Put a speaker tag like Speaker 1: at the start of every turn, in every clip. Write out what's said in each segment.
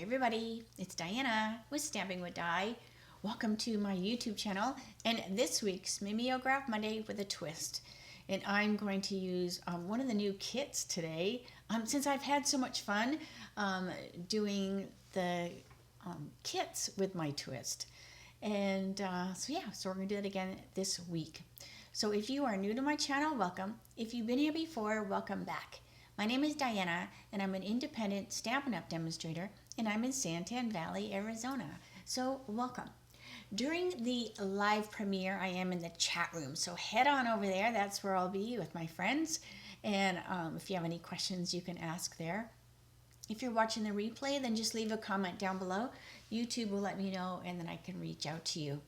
Speaker 1: everybody, it's Diana with Stamping with Di. Welcome to my YouTube channel and this week's Mimeograph Monday with a twist. And I'm going to use one of the new kits today since I've had so much fun doing the kits with my twist. And so we're going to do it again this week. So if you are new to my channel, welcome. If you've been here before, welcome back. My name is Diana, and I'm an independent Stampin' Up! Demonstrator, and I'm in Santan Valley, Arizona. So welcome. During the live premiere, I am in the chat room, so head on over there. That's where I'll be with my friends, and if you have any questions, you can ask there. If you're watching the replay, then just leave a comment down below. YouTube will let me know, and then I can reach out to you.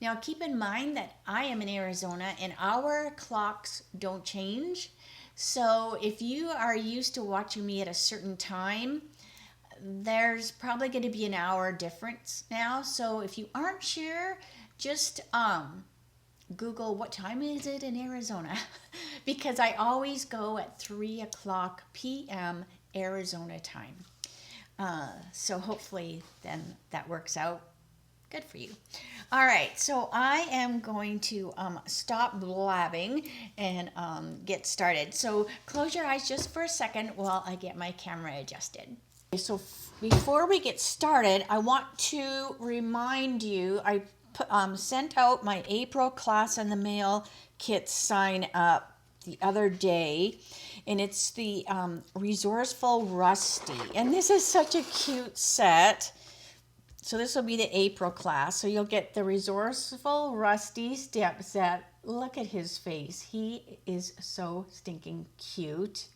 Speaker 1: Now, keep in mind that I am in Arizona, and our clocks don't change. So if you are used to watching me at a certain time, there's probably going to be an hour difference now. So if you aren't sure, just Google what time is it in Arizona because I always go at 3 o'clock p.m. Arizona time. So hopefully then that works out. Good for you. All right, so I am going to stop blabbing and get started. So close your eyes just for a second while I get my camera adjusted. So before we get started, I want to remind you, I sent out my April class in the mail kit sign up the other day, and it's the Resourceful Rusty. And this is such a cute set. So this will be the April class. So you'll get the Resourceful Rusty step set. Look at his face. He is so stinking cute.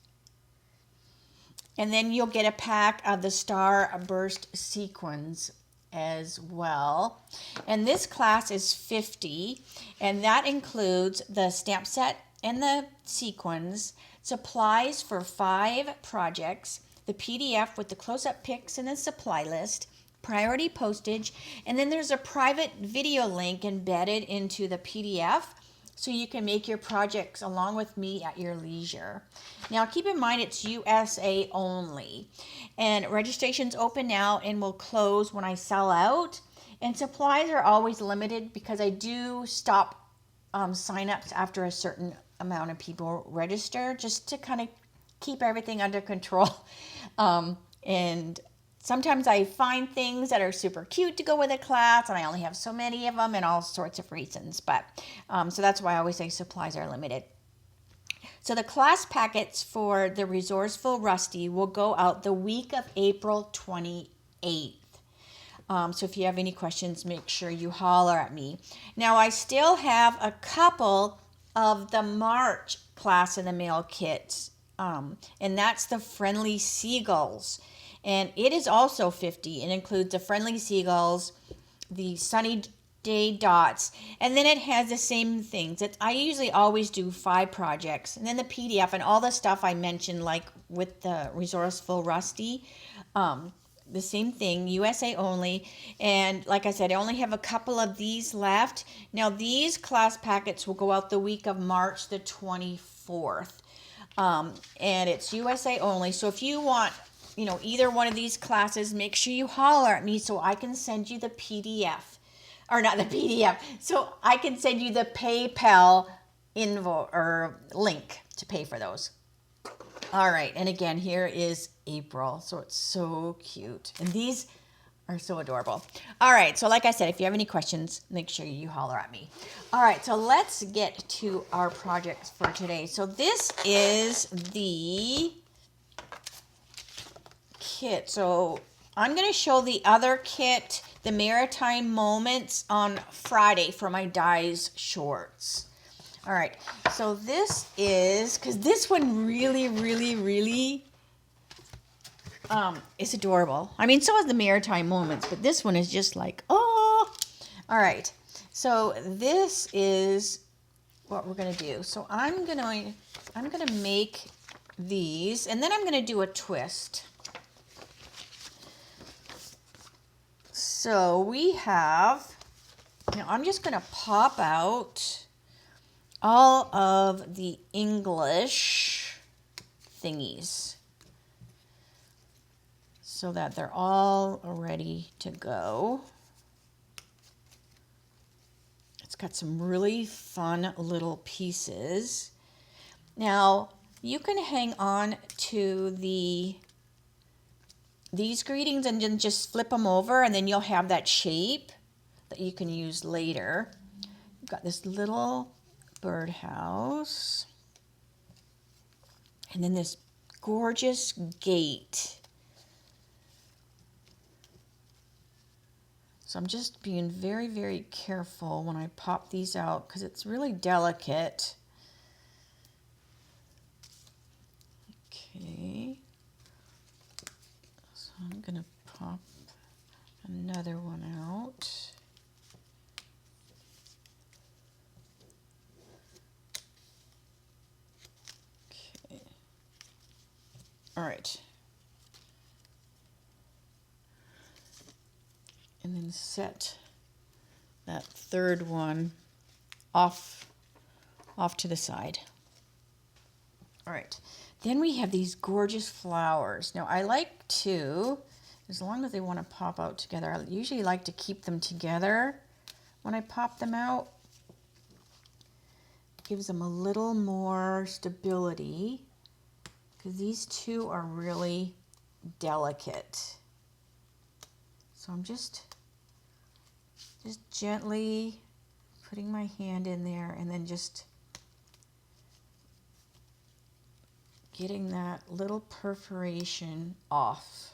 Speaker 1: And then you'll get a pack of the Starburst sequins as well. And this class is 50, and that includes the stamp set and the sequins, supplies for 5 projects, the PDF with the close-up pics and the supply list, priority postage, and then there's a private video link embedded into the PDF so you can make your projects along with me at your leisure. Now keep in mind it's USA only, and registration's open now and will close when I sell out, and supplies are always limited because I do stop sign-ups after a certain amount of people register just to kind of keep everything under control. And sometimes I find things that are super cute to go with a class, and I only have so many of them and all sorts of reasons. But so that's why I always say supplies are limited. So the class packets for the Resourceful Rusty will go out the week of April 28th. So if you have any questions, make sure you holler at me. Now, I still have a couple of the March class in the mail kits, and that's the Friendly Seagulls. And it is also 50. It includes the Friendly Seagulls, the Sunny Day Dots, and then it has the same things. I usually always do 5 projects, and then the PDF and all the stuff I mentioned, like with the Resourceful Rusty, the same thing, USA only. And like I said, I only have a couple of these left. Now, these class packets will go out the week of March the 24th, and it's USA only. So if you want either one of these classes, make sure you holler at me so I can send you the PDF. Or not the PDF. So I can send you the PayPal invoice or link to pay for those. All right. And again, here is April. So it's so cute. And these are so adorable. All right. So like I said, if you have any questions, make sure you holler at me. All right. So let's get to our projects for today. So this is the kit. So I'm going to show the other kit, the Maritime Moments, on Friday for my Dies shorts. All right, so this is, because this one really is adorable. I mean, so is the Maritime Moments, but this one is just like, oh. All right, so this is what we're going to do. So I'm going to make these, and then I'm going to do a twist. So we have, now I'm just going to pop out all of the English thingies. so that they're all ready to go. It's got some really fun little pieces. Now, you can hang on to these greetings and then just flip them over, and then you'll have that shape that you can use later. You've got this little birdhouse, and then this gorgeous gate. So I'm just being very, very careful when I pop these out because it's really delicate. Okay, so I'm going to pop another one out. Okay, all right. And then set that third one off to the side. All right, then we have these gorgeous flowers. Now I like to, as long as they want to pop out together, I usually like to keep them together when I pop them out. It gives them a little more stability because these two are really delicate. So I'm just gently putting my hand in there and then just getting that little perforation off.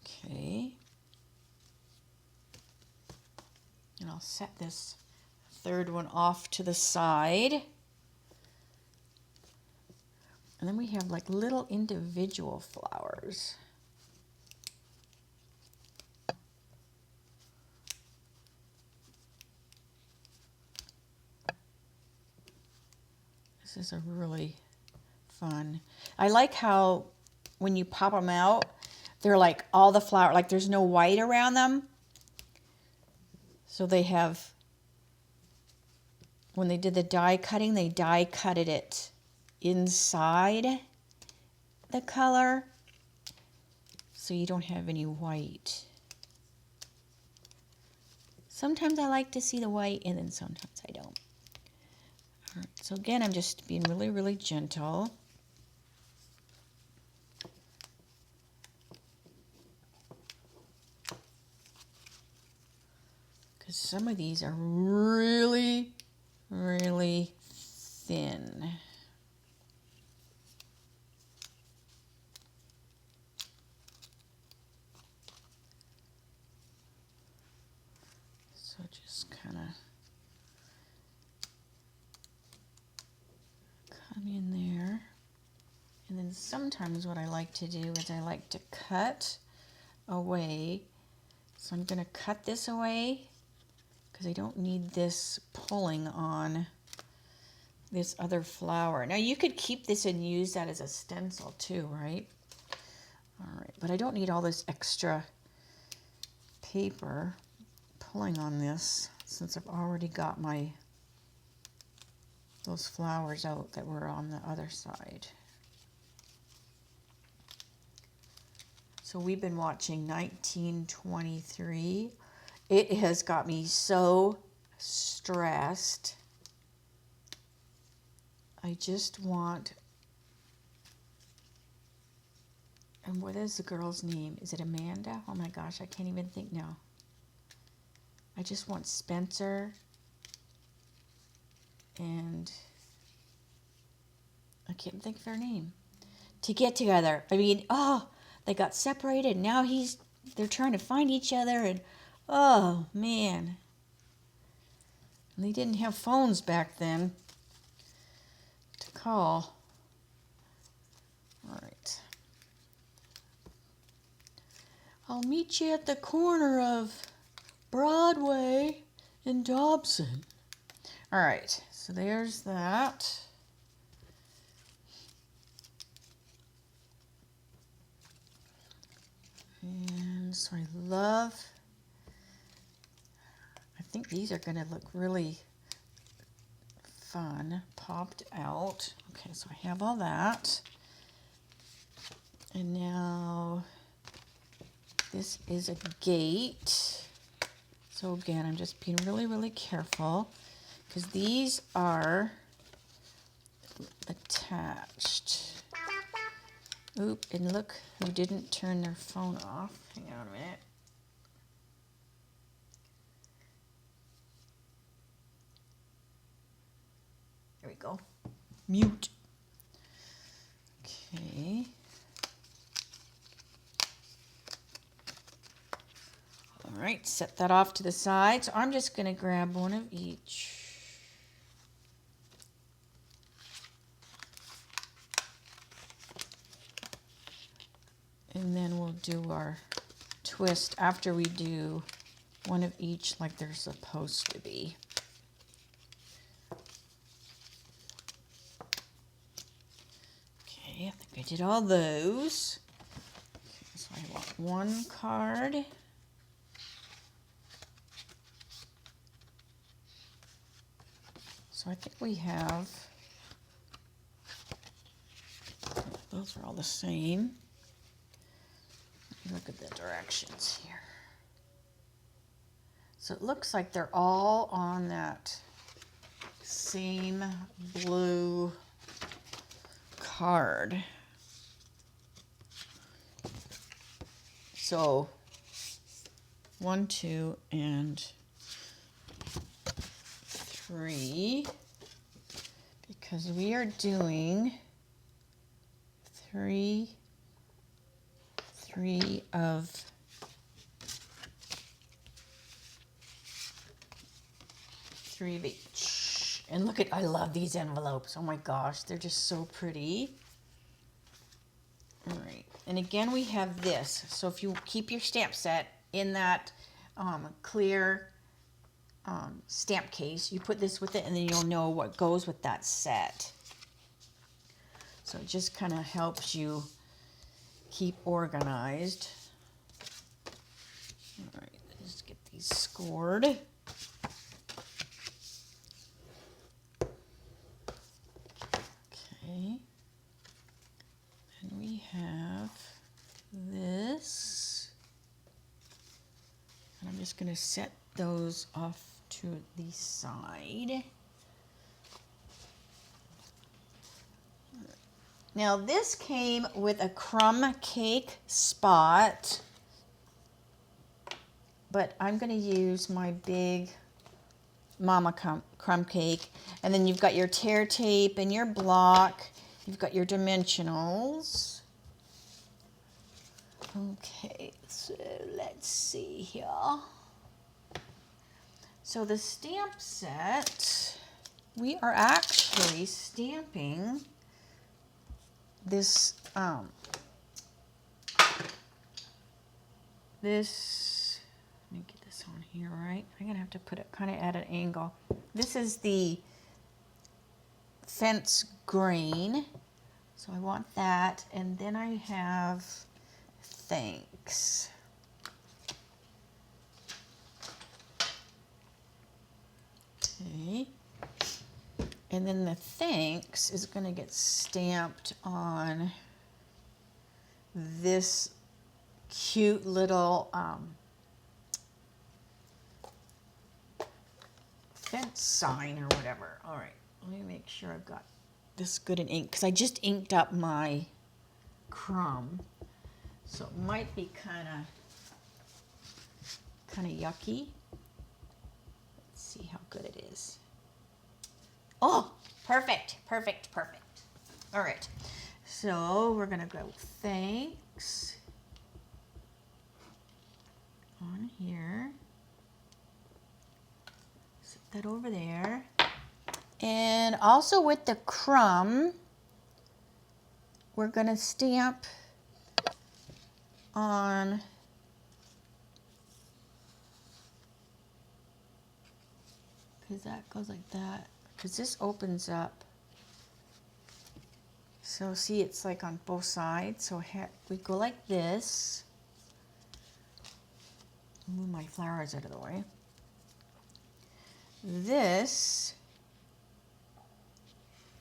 Speaker 1: Okay. And I'll set this third one off to the side. And then we have like little individual flowers. This is a really fun. I like how when you pop them out, they're like all the flower, like there's no white around them. So they have, when they did the die cutting, they die cutted it inside the color. So you don't have any white. Sometimes I like to see the white and then sometimes I don't. All right, so again, I'm just being really, really gentle. Because some of these are really, really thin. So just kind of come in there. And then sometimes what I like to do is I like to cut away. So I'm going to cut this away because I don't need this pulling on this other flower. Now you could keep this and use that as a stencil too, right? All right, but I don't need all this extra paper pulling on this since I've already got those flowers out that were on the other side. So we've been watching 1923. It has got me so stressed. I just want, and what is the girl's name? Is it Amanda? Oh my gosh, I can't even think now. I just want Spencer and I can't think of her name to get together. I mean, oh, they got separated. Now they're trying to find each other, and oh man, and they didn't have phones back then to call. All right, I'll meet you at the corner of Broadway and Dobson. All right, so there's that. And so I think these are going to look really fun, popped out. Okay, so I have all that. And now This is a gate. So again, I'm just being really, really careful because these are attached. Oop, and look who didn't turn their phone off. Hang on a minute. There we go. Mute. Okay. All right, set that off to the side. So I'm just going to grab one of each. And then we'll do our twist after we do one of each like they're supposed to be. Okay, I think I did all those. Okay, so I want one card. So I think we have, those are all the same. Look at the directions here. So it looks like they're all on that same blue card. So 1, 2, and 3, because we are doing 3 of each. And look at, I love these envelopes. Oh my gosh, they're just so pretty. All right, and again we have this. So if you keep your stamp set in that clear stamp case, you put this with it and then you'll know what goes with that set. So it just kind of helps you keep organized. All right, let's get these scored. Okay, and we have this, and I'm just going to set those off to the side. Now this came with a crumb cake spot, but I'm going to use my big Mama crumb cake. And then you've got your tear tape and your block. You've got your dimensionals. Okay, so let's see here. So the stamp set, we are actually stamping this, let me get this on here, right? I'm gonna have to put it kind of at an angle. This is the fence grain, so I want that, and then I have thanks. Okay, and then the thanks is gonna get stamped on this cute little fence sign or whatever. All right, let me make sure I've got this good in ink because I just inked up my crumb, so it might be kind of yucky. Let's see how good it is. Oh, perfect, perfect, perfect. All right, so we're gonna go thanks on here. Set that over there. And also with the crumb, we're gonna stamp on because that goes like that, because this opens up. So see, it's like on both sides. So we go like this. Move my flowers out of the way. This,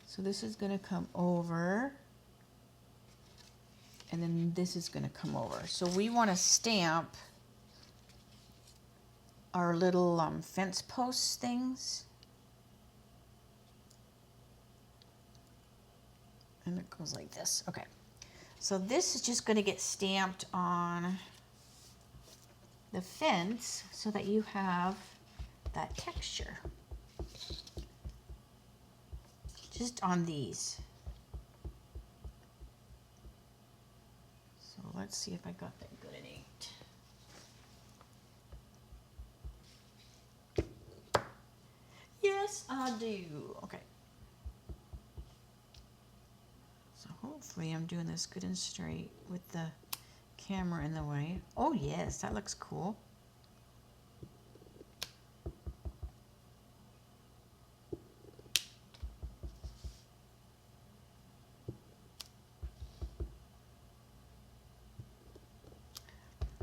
Speaker 1: so this is going to come over. and then this is going to come over. So we want to stamp our little fence post things. And it goes like this. Okay. So this is just going to get stamped on the fence so that you have that texture. Just on these. So let's see if I got that good at 8. Yes, I do. Okay. So hopefully I'm doing this good and straight with the camera in the way. Oh yes, that looks cool.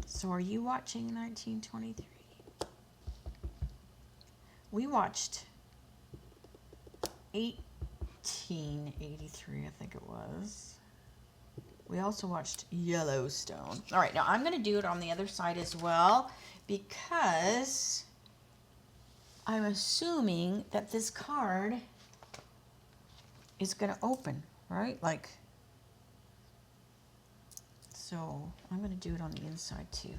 Speaker 1: So are you watching 1923? We watched 1883, I think it was. We also watched Yellowstone. All right, now I'm going to do it on the other side as well because I'm assuming that this card is going to open, right? Like, so I'm going to do it on the inside too.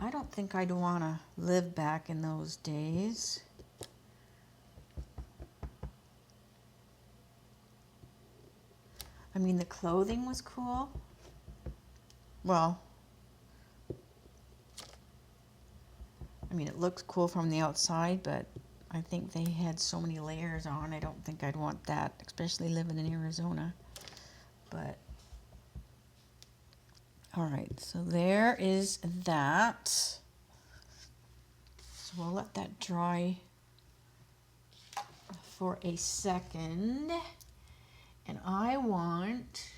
Speaker 1: I don't think I'd want to live back in those days. I mean, the clothing was cool. Well, I mean, it looks cool from the outside, but I think they had so many layers on. I don't think I'd want that, especially living in Arizona. But all right, so there is that. So we'll let that dry for a second. And I want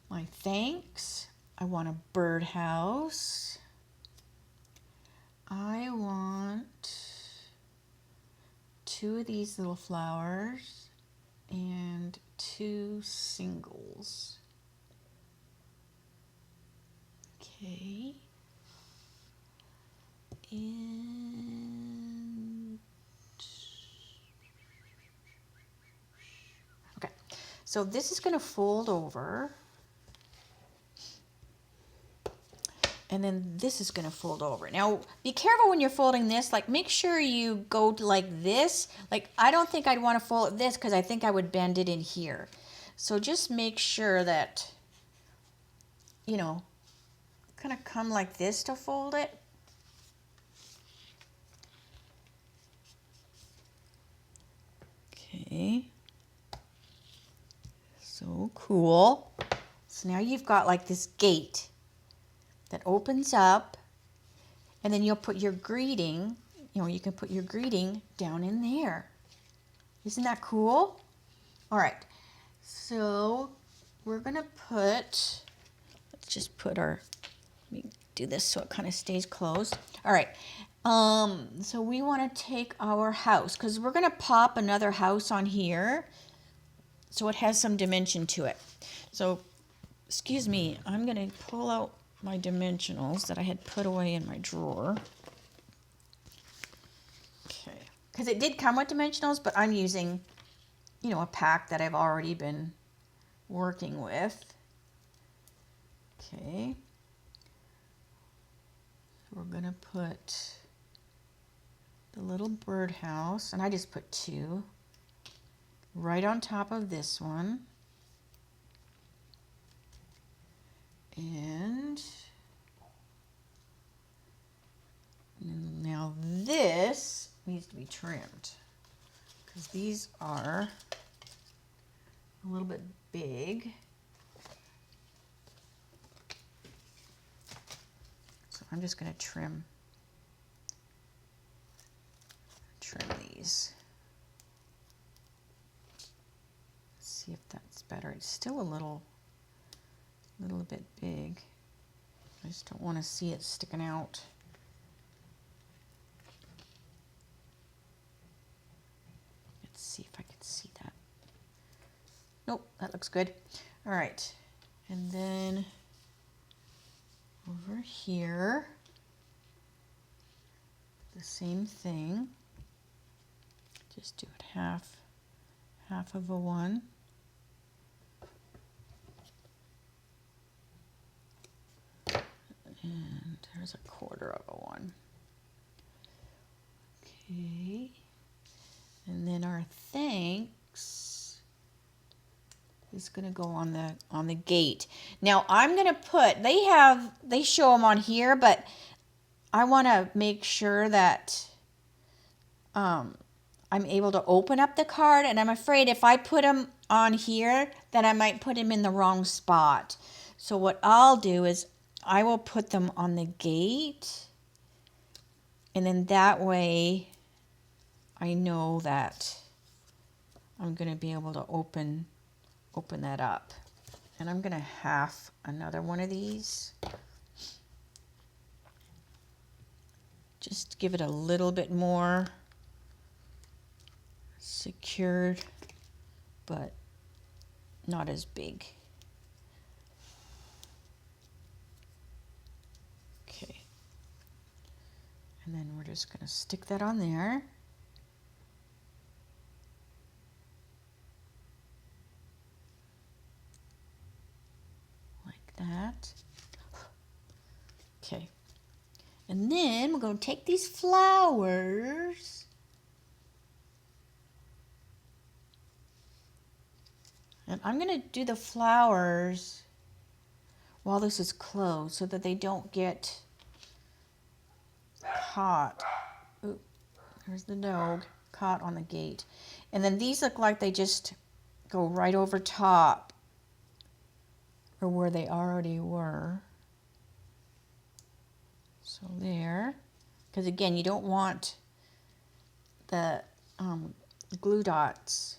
Speaker 1: my thanks. I want a birdhouse. I want 2 of these little flowers and 2 singles. Okay. And okay. So this is going to fold over. And then this is going to fold over. Now, be careful when you're folding this. Like, make sure you go to like this. Like, I don't think I'd want to fold this because I think I would bend it in here. So just make sure that, you know, kind of come like this to fold it. Okay. So cool. So now you've got like this gate that opens up, and then you'll put your greeting, you know, you can put your greeting down in there. Isn't that cool? All right, so we're gonna put, let's just put our, let me do this so it kind of stays closed. All right, so we want to take our house, because we're gonna pop another house on here so it has some dimension to it. So, excuse me, I'm gonna pull out my dimensionals that I had put away in my drawer. Okay, because it did come with dimensionals, but I'm using, you know, a pack that I've already been working with. Okay, so we're gonna put the little birdhouse, and I just put 2 right on top of this one. And now this needs to be trimmed because these are a little bit big. So I'm just going to trim these. Let's see if that's better. It's still a little bit big. I just don't want to see it sticking out. Nope, that looks good. All right, and then over here, the same thing. Just do it half of a one. And there's a quarter of a one. Okay. And then our thanks is going to go on the gate. Now I'm going to put, they show them on here, but I want to make sure that I'm able to open up the card, and I'm afraid if I put them on here, then I might put them in the wrong spot. So what I'll do is I will put them on the gate, and then that way I know that I'm going to be able to open that up. And I'm going to half another one of these. Just give it a little bit more secured, but not as big. Okay. And then we're just going to stick that on there. Like that. Okay. And then we're going to take these flowers and I'm going to do the flowers while this is closed so that they don't get caught. Ooh, there's the dog caught on the gate. And then these look like they just go right over top or where they already were. So there, because again, you don't want the glue dots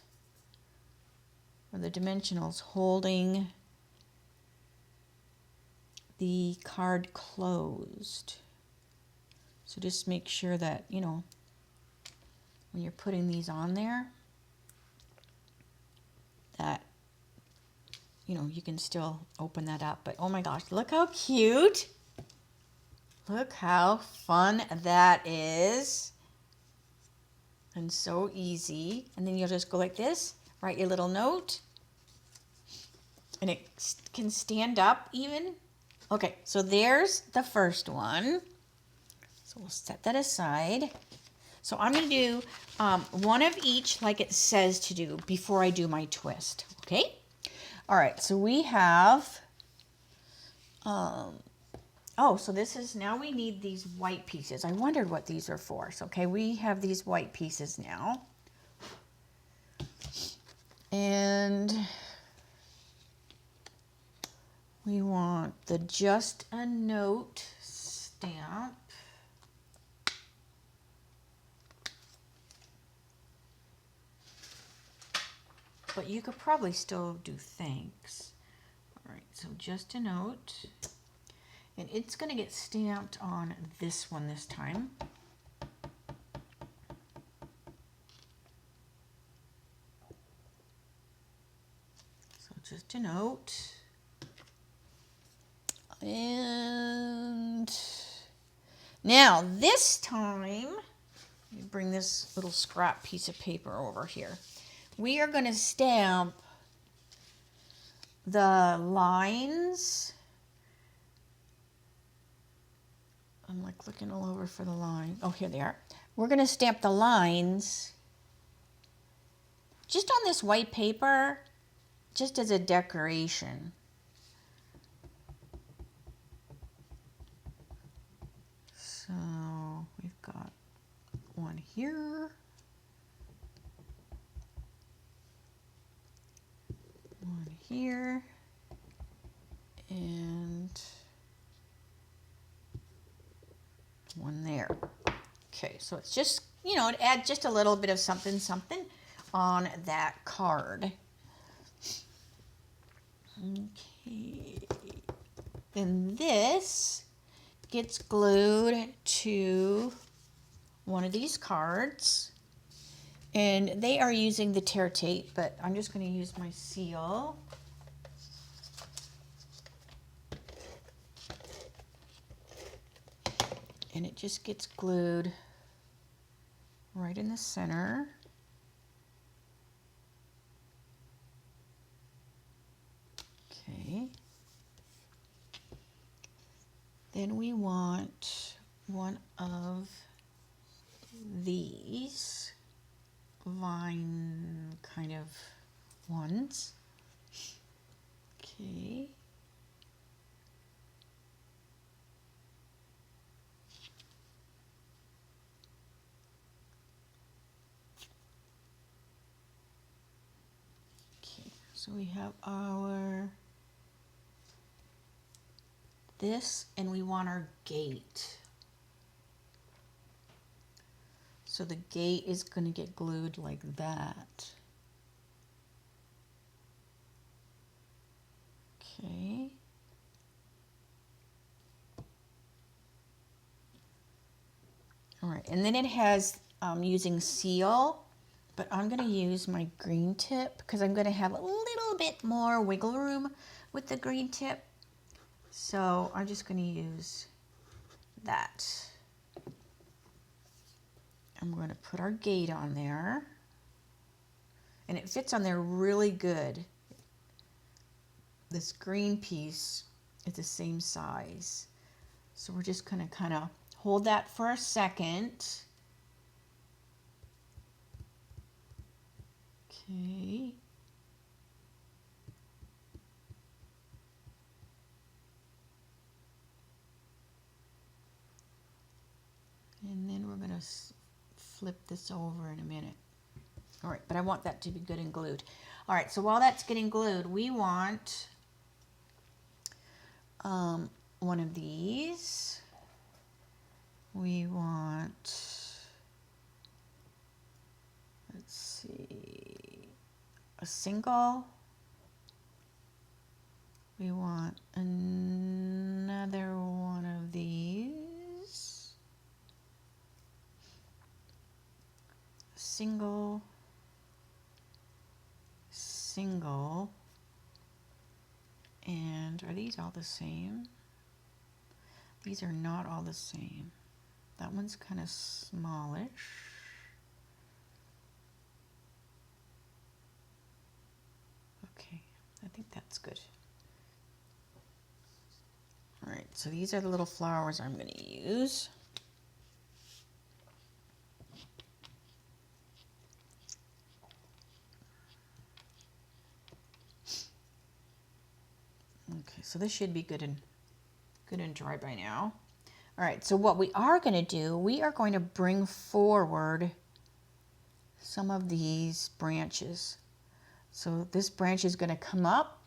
Speaker 1: or the dimensionals holding the card closed. So just make sure that, you know, when you're putting these on there, that, you know, you can still open that up. But oh my gosh, look how cute. Look how fun that is. And so easy. And then you'll just go like this, write your little note. And it can stand up even. Okay, so there's the first one. So we'll set that aside. So I'm going to do one of each like it says to do before I do my twist. Okay? All right, so we have... oh, so this is, now we need these white pieces. I wondered what these are for. So, okay, we have these white pieces now. And we want the Just a Note stamp. But you could probably still do thanks. All right, so Just a Note. And it's going to get stamped on this one this time. So Just a Note. And now this time, let me bring this little scrap piece of paper over here. We are going to stamp the lines. I'm like looking all over for the line. Oh, here they are. We're going to stamp the lines just on this white paper, just as a decoration. So we've got one here. One here. And one there. Okay, so it's just, you know, it adds just a little bit of something on that card. Okay. Then this gets glued to one of these cards. And they are using the tear tape, but I'm just going to use my seal. And it just gets glued right in the center. Okay. Then we want one of these vine kind of ones. Okay. Okay, so we have our this, and we want our gate. So the gate is going to get glued like that. Okay. All right, and then it has using seal, but I'm going to use my green tip because I'm going to have a little bit more wiggle room with the green tip. So I'm just going to use that. I'm going to put our gate on there, and it fits on there really good. This green piece is the same size. So we're just going to kind of hold that for a second. Okay. And then we're going to flip this over in a minute. All right, but I want that to be good and glued. All right, so while that's getting glued, we want one of these. We want, let's see, a single. We want another one of these. Single, single, and are these all the same? These are not all the same. That one's kind of smallish. Okay, I think that's good. All right, so these are the little flowers I'm going to use. Okay, so this should be good and dry by now. All right, so what we are going to do, we are going to bring forward some of these branches. So this branch is going to come up,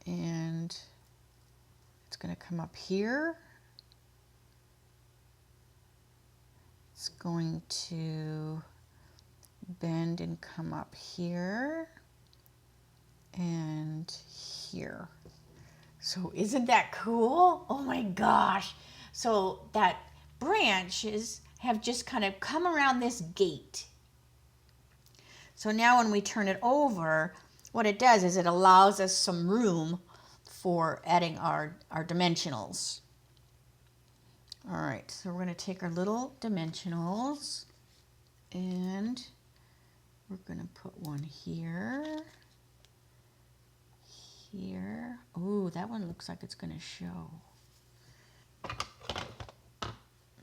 Speaker 1: and it's going to come up here. It's going to bend and come up here and here. So isn't that cool? Oh my gosh. So that branches have just kind of come around this gate. So now when we turn it over, what it does is it allows us some room for adding our dimensionals. All right, so we're going to take our little dimensionals, and we're going to put one here. Here. Ooh, that one looks like it's going to show.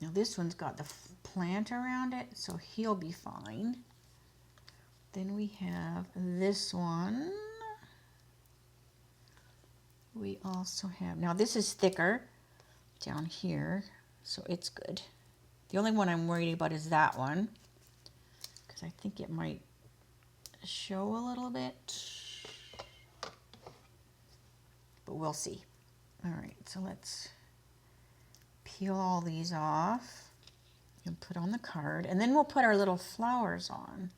Speaker 1: Now this one's got the plant around it, so he'll be fine. Then we have this one. We also have, now this is thicker down here, so it's good. The only one I'm worried about is that one, because I think it might show a little bit. But we'll see. All right, so let's peel all these off and put on the card, and then we'll put our little flowers on.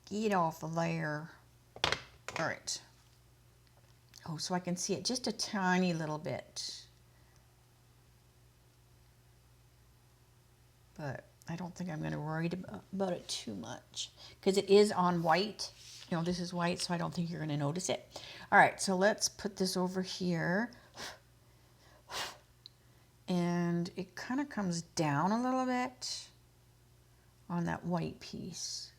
Speaker 1: Get off the layer. All right. Oh, so I can see it just a tiny little bit. But I don't think I'm going to worry about it too much because it is on white. You know, this is white, so I don't think you're going to notice it. All right, so let's put this over here. And it kind of comes down a little bit on that white piece.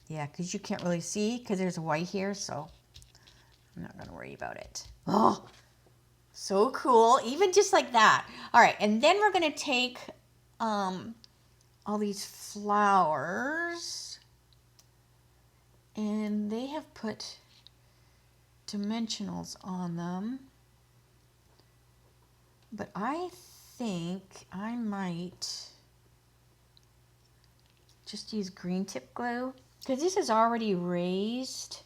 Speaker 1: Yeah, because you can't really see because there's a white here, so I'm not going to worry about it. Oh, so cool, even just like that. All right, and then we're going to take all these flowers, and they have put dimensionals on them. But I think I might just use green tip glue because this is already raised.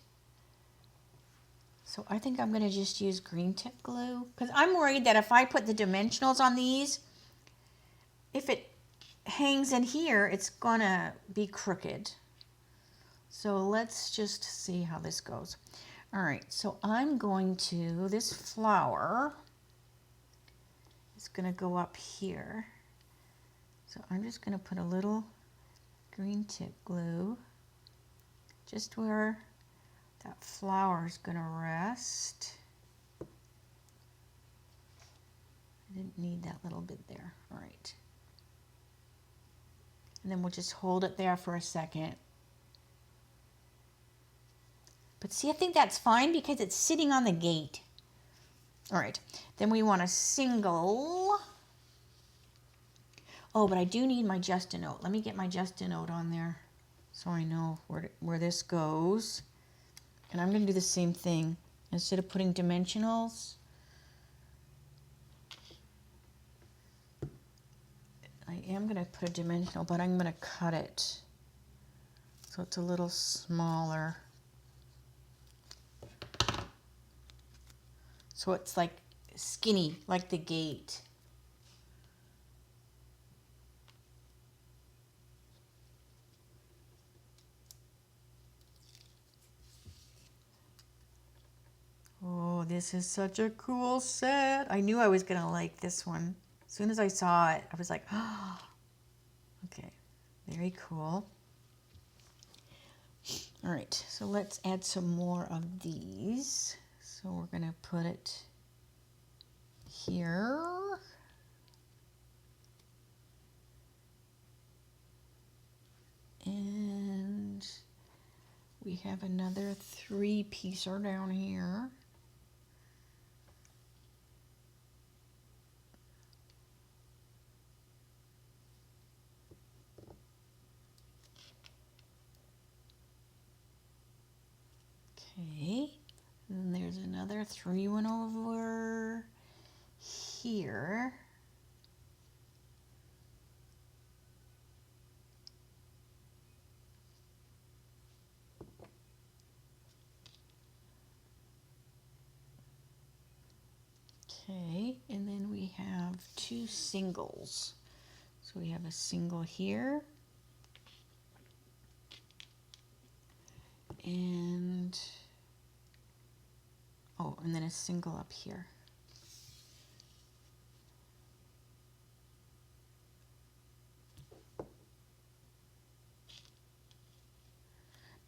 Speaker 1: So I think I'm going to just use green tip glue because I'm worried that if I put the dimensionals on these, if it hangs in here, it's going to be crooked. So let's just see how this goes. All right, so I'm going to, this flower is going to go up here. So I'm just going to put a little green tip glue just where that flower is going to rest. I didn't need that little bit there. All right. And then we'll just hold it there for a second. But see, I think that's fine because it's sitting on the gate. All right, then we want a single. Oh, but I do need my just a note. Let me get my just a note on there so I know where this goes. And I'm going to do the same thing. Instead of putting dimensionals, I am going to put a dimensional, but I'm going to cut it so it's a little smaller. So it's like skinny, like the gate. Oh, this is such a cool set. I knew I was going to like this one. As soon as I saw it, I was like, oh, okay, very cool. All right, so let's add some more of these. So we're going to put it here. And we have another 3-piecer down here. Okay, and there's another 3 one over here. Okay, and then we have 2 singles. So we have a single here. And, oh, and then a single up here.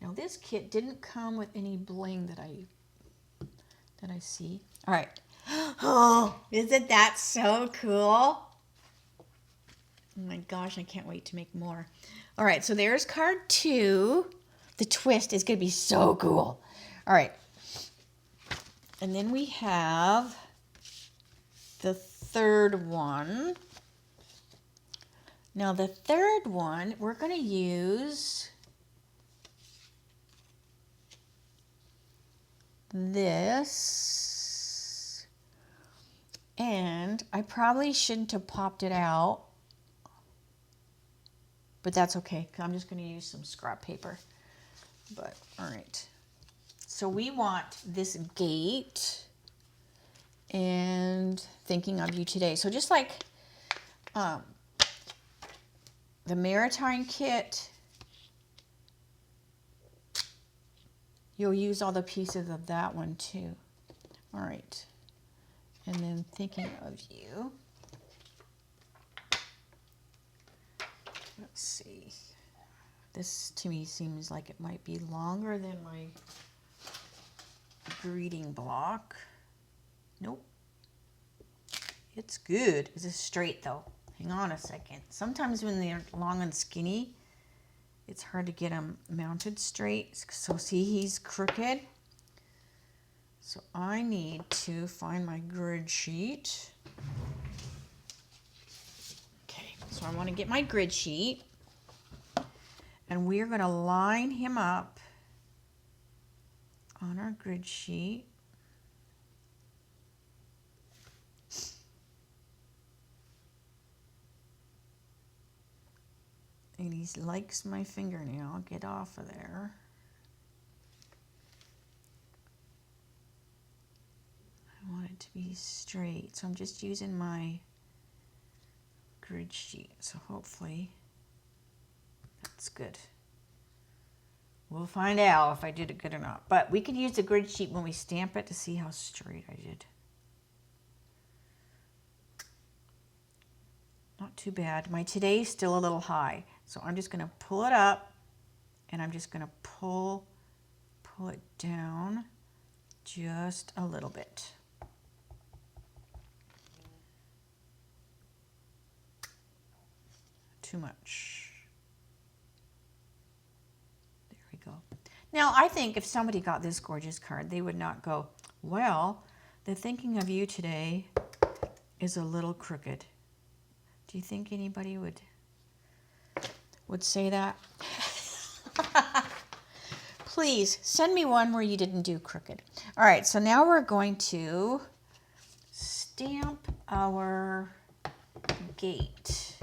Speaker 1: Now this kit didn't come with any bling that I see. All right. Oh, isn't that so cool? Oh my gosh, I can't wait to make more. All right, so there's card 2. The twist is going to be so cool. All right. And then we have the third one. Now the third one, we're going to use this. And I probably shouldn't have popped it out. But that's okay, because I'm just going to use some scrap paper. But, all right. So we want this gate and thinking of you today. So just like the Maritime kit, you'll use all the pieces of that one too. All right. And then Thinking of You. Let's see. This to me seems like it might be longer than my greeting block. Nope. It's good. Is it straight though? Hang on a second. Sometimes when they're long and skinny, it's hard to get them mounted straight. So see, he's crooked. So I need to find my grid sheet. Okay, so I want to get my grid sheet. And we're going to line him up on our grid sheet. And he likes my fingernail. Get off of there. I want it to be straight. So I'm just using my grid sheet. So hopefully that's good. We'll find out if I did it good or not. But we could use the grid sheet when we stamp it to see how straight I did. Not too bad. My today's still a little high. So I'm just going to pull it up and I'm just going to pull it down just a little bit. Too much. There we go. Now I think if somebody got this gorgeous card, they would not go, well, the Thinking of You today is a little crooked. Do you think anybody would say that? Please send me one where you didn't do crooked. All right, so now we're going to stamp our gate.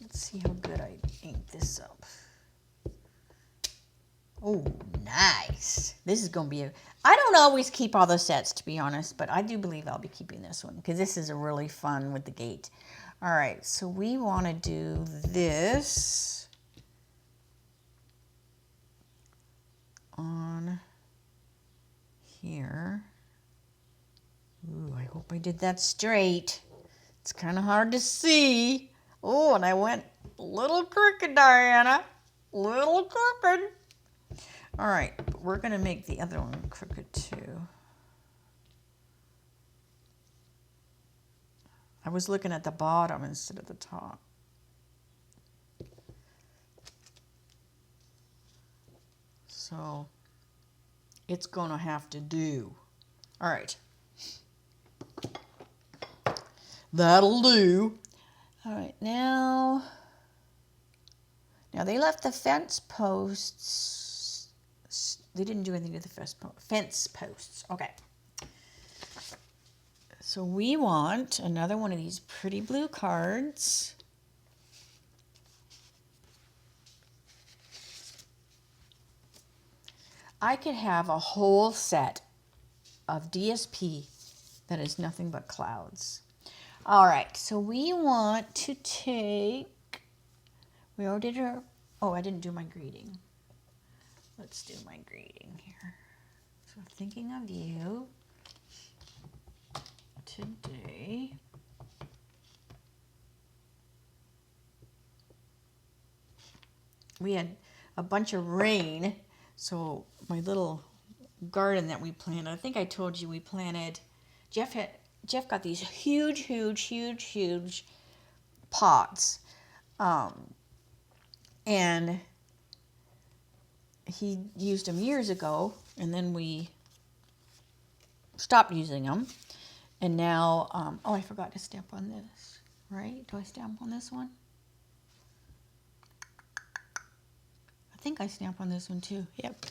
Speaker 1: Let's see how good I ink this up. Oh, nice. This is going to be I don't always keep all the sets, to be honest, but I do believe I'll be keeping this one because this is a really fun with the gate. All right, so we want to do this on here. Ooh, I hope I did that straight. It's kind of hard to see. Oh, and I went a little crooked, Diana. Little crooked. All right, but we're going to make the other one crooked too. I was looking at the bottom instead of the top. So it's going to have to do. All right. That'll do. All right, now they left the fence posts. They didn't do anything to the fence posts. Okay. So we want another one of these pretty blue cards. I could have a whole set of DSP that is nothing but clouds. All right, so we want to take, we already did our, oh, I didn't do my greeting. Let's do my greeting here. So Thinking of You today. We had a bunch of rain, so my little garden that we planted, I think I told you we planted, Jeff got these huge pots, and he used them years ago, and then we stopped using them, and now, oh, I forgot to stamp on this, right? Do I stamp on this one? I think I stamp on this one too. Yep.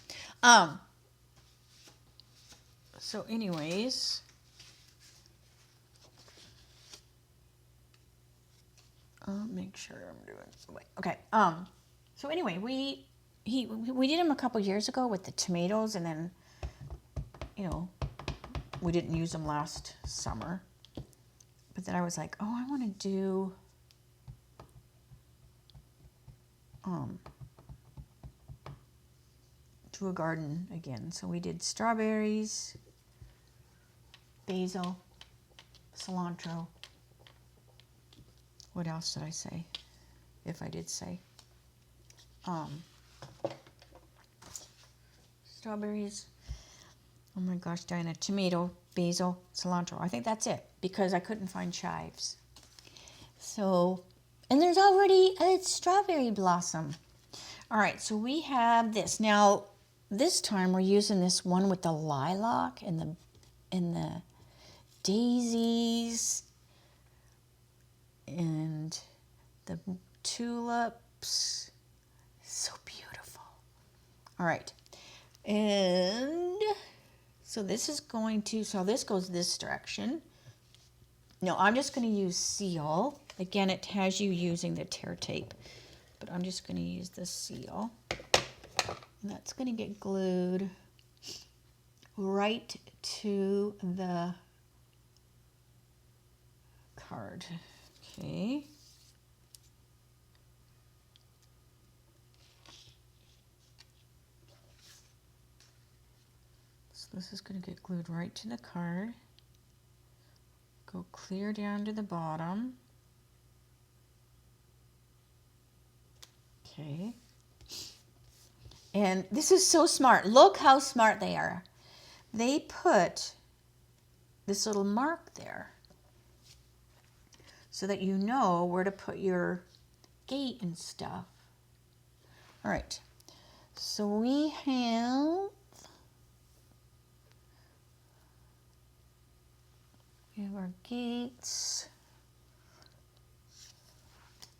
Speaker 1: So anyways, I'll make sure I'm doing okay. So anyway, we did them a couple years ago with the tomatoes, and then, you know, we didn't use them last summer. But then I was like, oh, I want to do to a garden again. So we did strawberries, basil, cilantro. What else did I say? If I did say. Strawberries. Oh my gosh, Diana. Tomato, basil, cilantro. I think that's it because I couldn't find chives. So, and there's already a strawberry blossom. All right, so we have this. Now, this time we're using this one with the lilac and the daisies and the tulips. So beautiful. All right. And so this is going to, so this goes this direction. No, I'm just going to use seal. Again, it has you using the tear tape, but I'm just going to use the seal. And that's going to get glued right to the card. Okay. So this is going to get glued right to the card. Go clear down to the bottom. Okay. And this is so smart. Look how smart they are. They put this little mark there so that you know where to put your gate and stuff. All right. So we have our gates.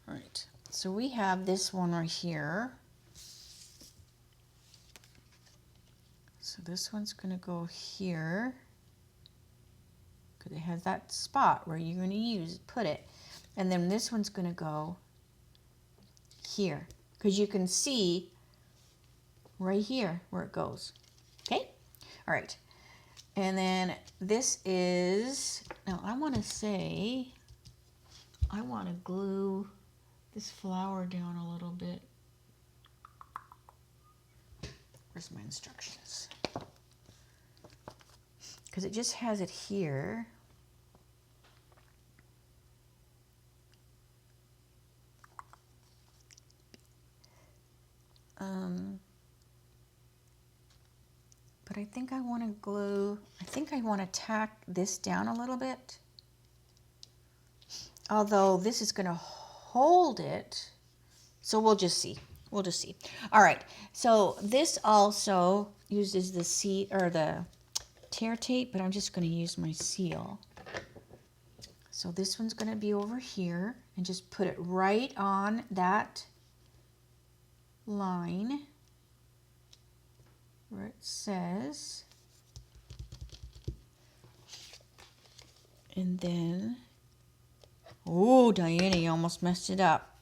Speaker 1: All right. So we have this one right here. So this one's going to go here because it has that spot where you're going to put it. And then this one's going to go here because you can see right here where it goes. Okay? All right. And then this is, now I want to say, I want to glue this flower down a little bit. Where's my instructions? Because it just has it here. But I think I want to glue, I think I want to tack this down a little bit. Although this is going to hold it. So we'll just see. We'll just see. All right. So this also uses the seat or the tear tape, but I'm just going to use my seal. So this one's going to be over here and just put it right on that line where it says, and then, oh, Diana, you almost messed it up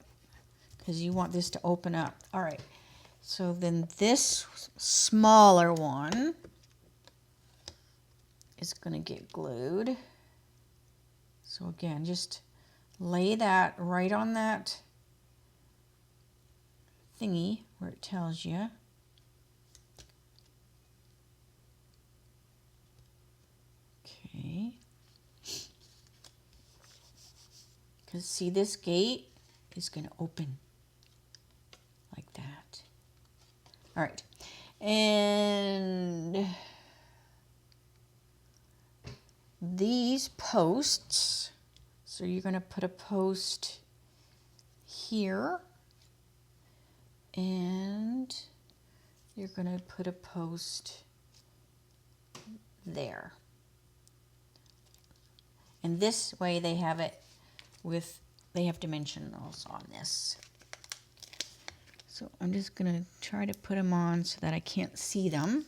Speaker 1: because you want this to open up. All right, so then this smaller one is going to get glued. So again, just lay that right on that thingy where it tells you. Okay. Because see, this gate is going to open like that. All right. And these posts, so you're going to put a post here, and you're going to put a post there. And this way they have it with, they have dimensionals on this. So I'm just going to try to put them on so that I can't see them.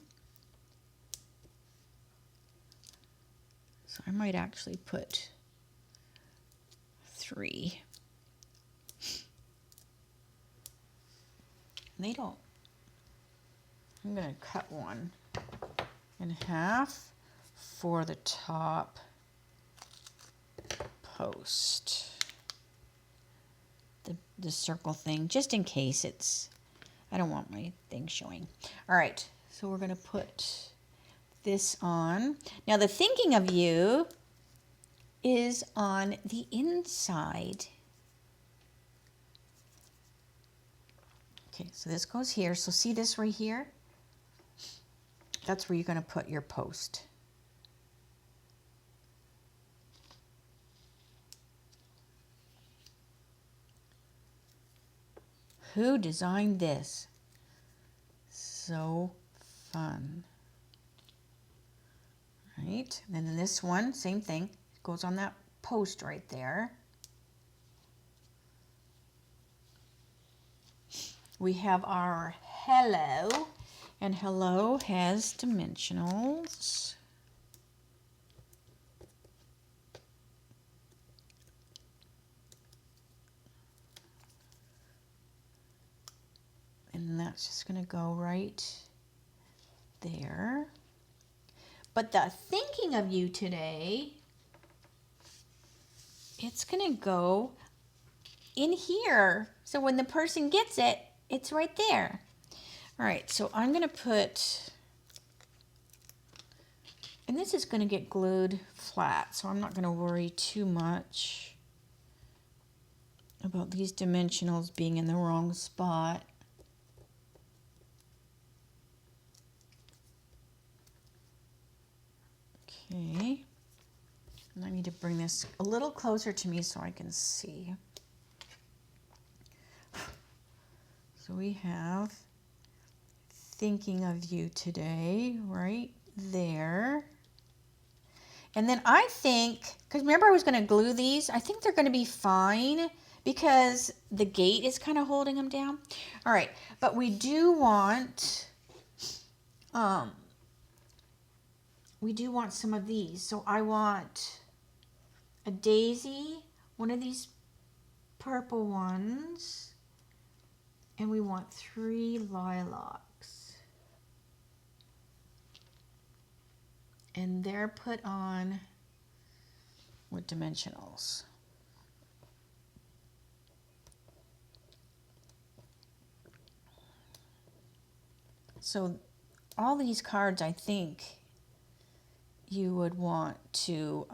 Speaker 1: So I might actually put 3. They don't, I'm going to cut one in half for the top post. the circle thing, just in case I don't want my thing showing. All right, so we're going to put this on. Now the thinking of you is on the inside. Okay, so this goes here. So see this right here? That's where you're going to put your post. Who designed this? So fun. Right, and then this one, same thing, goes on that post right there. We have our hello, and hello has dimensionals. And that's just going to go right there. But the thinking of you today, it's going to go in here. So when the person gets it, it's right there. All right, so I'm going to put, and this is going to get glued flat, so I'm not going to worry too much about these dimensionals being in the wrong spot. Okay, and I need to bring this a little closer to me so I can see. So we have thinking of you today right there. And then I think, because remember I was going to glue these, I think they're going to be fine because the gate is kind of holding them down. All right, but we do want some of these. So I want a daisy, one of these purple ones, and we want 3 lilacs. And they're put on with dimensionals. So all these cards, I think you would want to,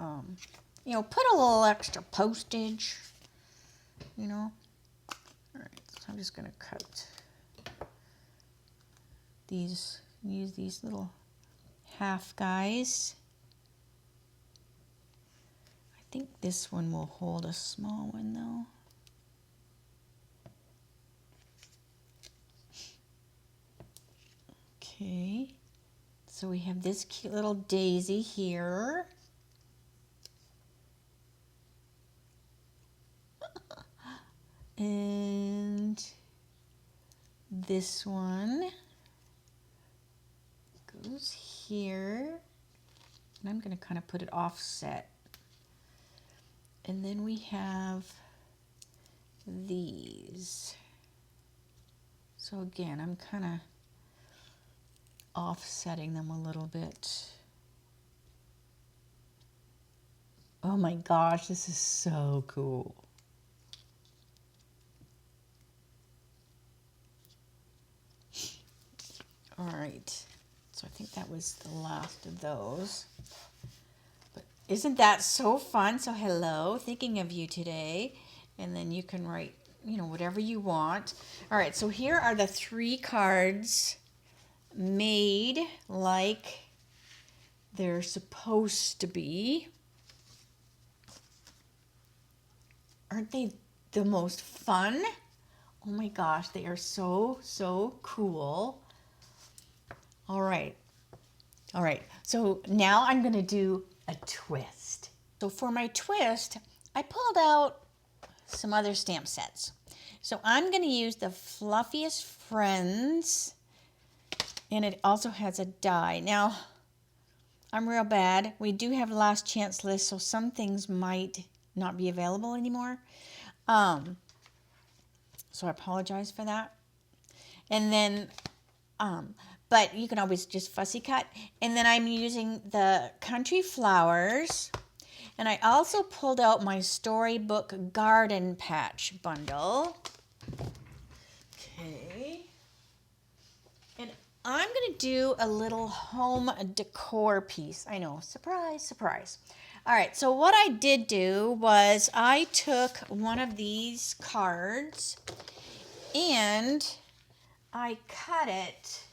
Speaker 1: you know, put a little extra postage, you know. All right, so I'm just going to cut these, use these little half guys. I think this one will hold a small one though. Okay, so we have this cute little daisy here. And this one goes here. And I'm going to kind of put it offset. And then we have these. So again, I'm kind of offsetting them a little bit. Oh my gosh, this is so cool. All right, so I think that was the last of those. But isn't that so fun? So hello, thinking of you today. And then you can write, you know, whatever you want. All right, so here are the 3 cards made like they're supposed to be. Aren't they the most fun? Oh my gosh, they are so, so cool. All right. So now I'm going to do a twist. So for my twist, I pulled out some other stamp sets. So I'm going to use the Fluffiest Friends, and it also has a die. Now, I'm real bad. We do have a last chance list, so some things might not be available anymore. So I apologize for that. And then, but you can always just fussy cut. And then I'm using the Country Flowers. And I also pulled out my Storybook Garden Patch bundle. Okay. And I'm going to do a little home decor piece. I know, surprise, surprise. All right, so what I did do was I took one of these cards and I cut it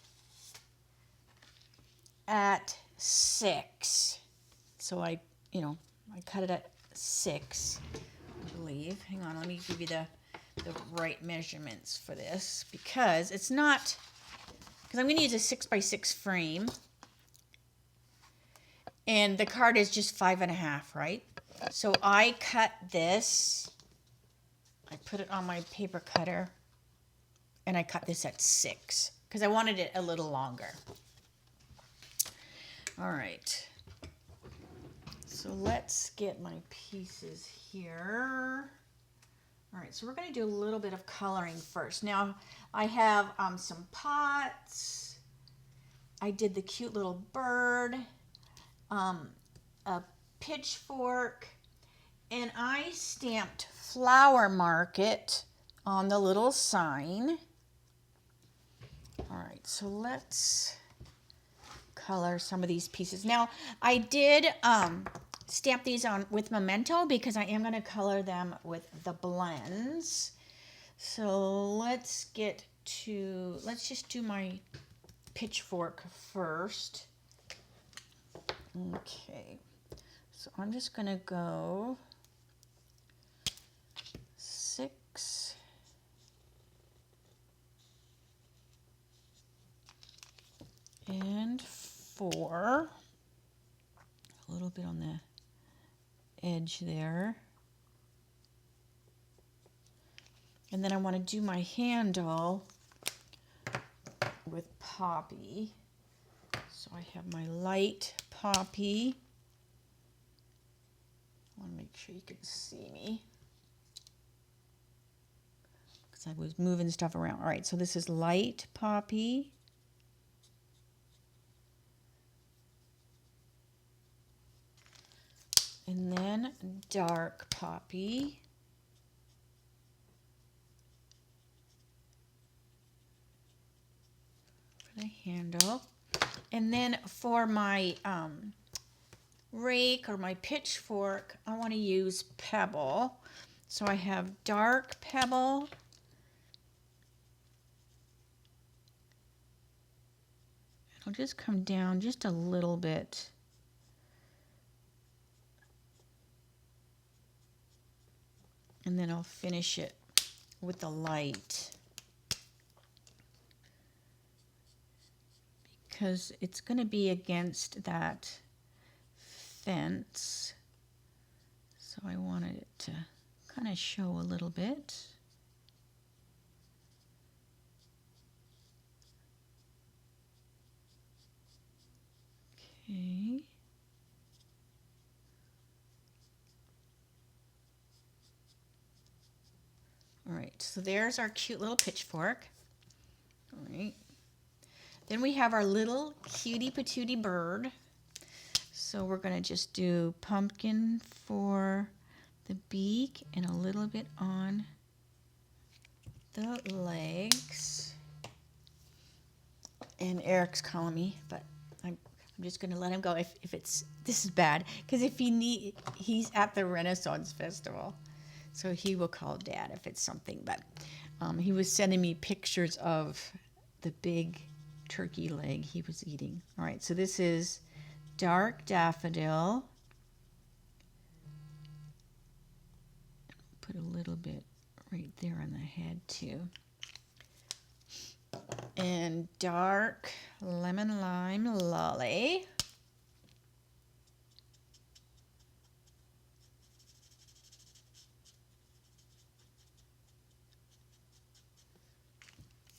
Speaker 1: at 6. So I cut it at 6, I believe. Hang on, let me give you the right measurements for this because it's not, because I'm going to use a 6x6 frame. And the card is just 5.5, right? So I cut this, I put it on my paper cutter, and I cut this at 6 because I wanted it a little longer. All right. So let's get my pieces here. All right, so we're going to do a little bit of coloring first. Now, I have some pots. I did the cute little bird. A pitchfork, and I stamped Flower Market on the little sign. All right, so let's color some of these pieces. Now, I did stamp these on with Memento because I am going to color them with the blends. So let's just do my pitchfork first. Okay, so I'm just going to go 6 and 4, a little bit on the edge there. And then I want to do my handle with Poppy. So I have my light Poppy. I want to make sure you can see me because I was moving stuff around. All right, so this is light Poppy. And then dark Poppy. For the handle. And then for my rake or my pitchfork, I want to use Pebble. So I have dark Pebble. I'll just come down just a little bit. And then I'll finish it with the light. Because it's going to be against that fence. So I wanted it to kind of show a little bit. Okay. All right, so there's our cute little pitchfork. All right. Then we have our little cutie patootie bird. So we're going to just do pumpkin for the beak and a little bit on the legs. And Eric's calling me, but I'm just going to let him go if it's, this is bad, because if he's at the Renaissance Festival, so he will call Dad if it's something. But he was sending me pictures of the big turkey leg he was eating. All right, so this is dark daffodil. Put a little bit right there on the head too. And dark lemon lime lolly.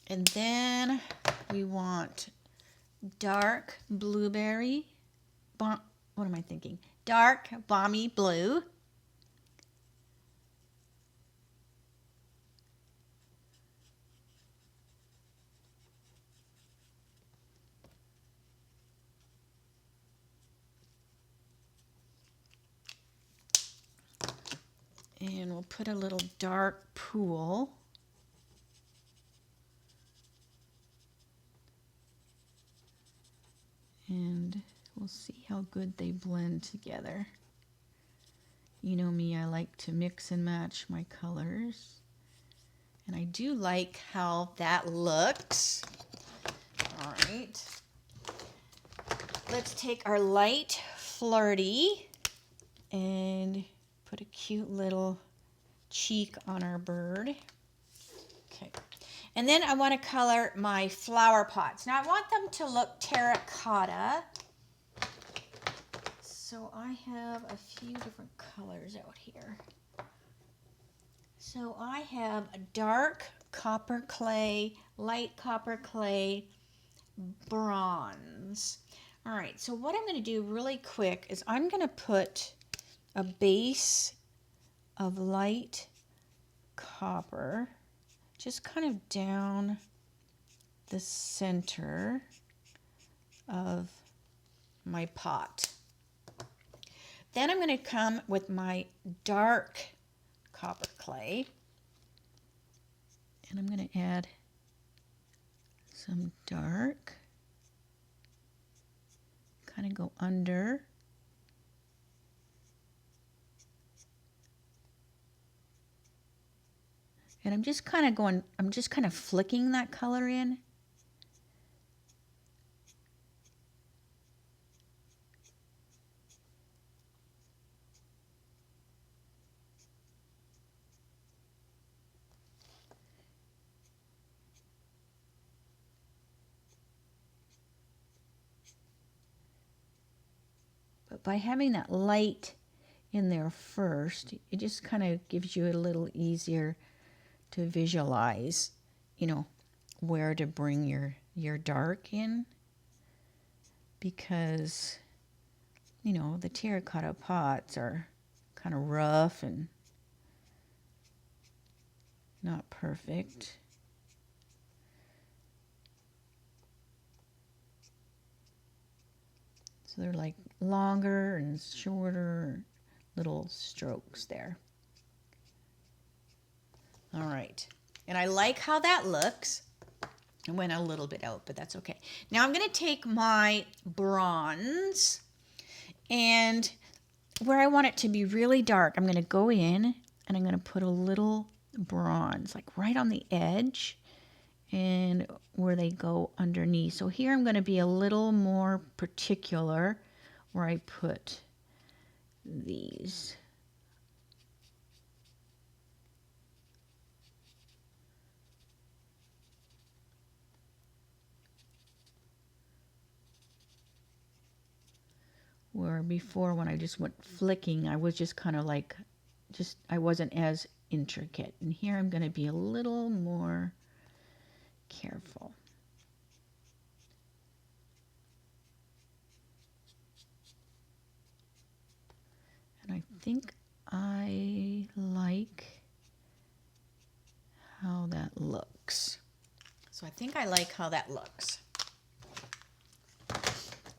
Speaker 1: And then we want dark blueberry, what am I thinking? Dark balmy blue. And we'll put a little dark pool. And we'll see how good they blend together. You know me, I like to mix and match my colors. And I do like how that looks. All right. Let's take our light flirty and put a cute little cheek on our bird. Okay. And then I want to color my flower pots. Now I want them to look terracotta. So I have a few different colors out here. So I have a dark copper clay, light copper clay, bronze. All right, so what I'm going to do really quick is I'm going to put a base of light copper just kind of down the center of my pot. Then I'm going to come with my dark copper clay and I'm going to add some dark, kind of go under. And I'm just kind of flicking that color in. But by having that light in there first, it just kind of gives you a little easier to visualize, you know, where to bring your dark in, because, you know, the terracotta pots are kind of rough and not perfect. So they're like longer and shorter little strokes there. All right, and I like how that looks. I went a little bit out, but that's okay. Now I'm going to take my bronze, and where I want it to be really dark, I'm going to go in and I'm going to put a little bronze, like right on the edge and where they go underneath. So here I'm going to be a little more particular where I put these. Where before when I just went flicking, I was just kind of like, I wasn't as intricate. And here I'm going to be a little more careful. And I think I like how that looks. So I think I like how that looks.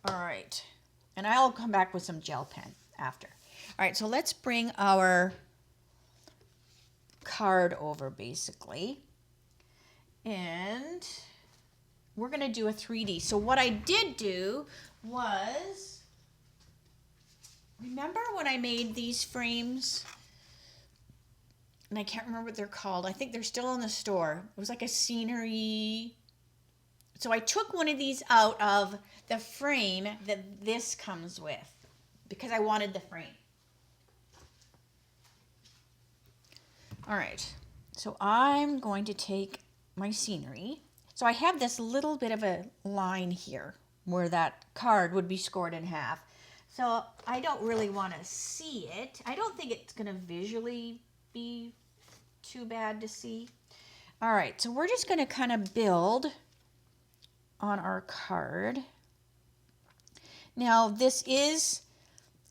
Speaker 1: All right. And I'll come back with some gel pen after. All right, so let's bring our card over basically. And we're going to do a 3D. So what I did do was, remember when I made these frames? And I can't remember what they're called. I think they're still in the store. It was like a scenery. So I took one of these out of the frame that this comes with because I wanted the frame. All right, so I'm going to take my scenery. So I have this little bit of a line here where that card would be scored in half. So I don't really want to see it. I don't think it's going to visually be too bad to see. All right, so we're just going to kind of build on our card. Now this is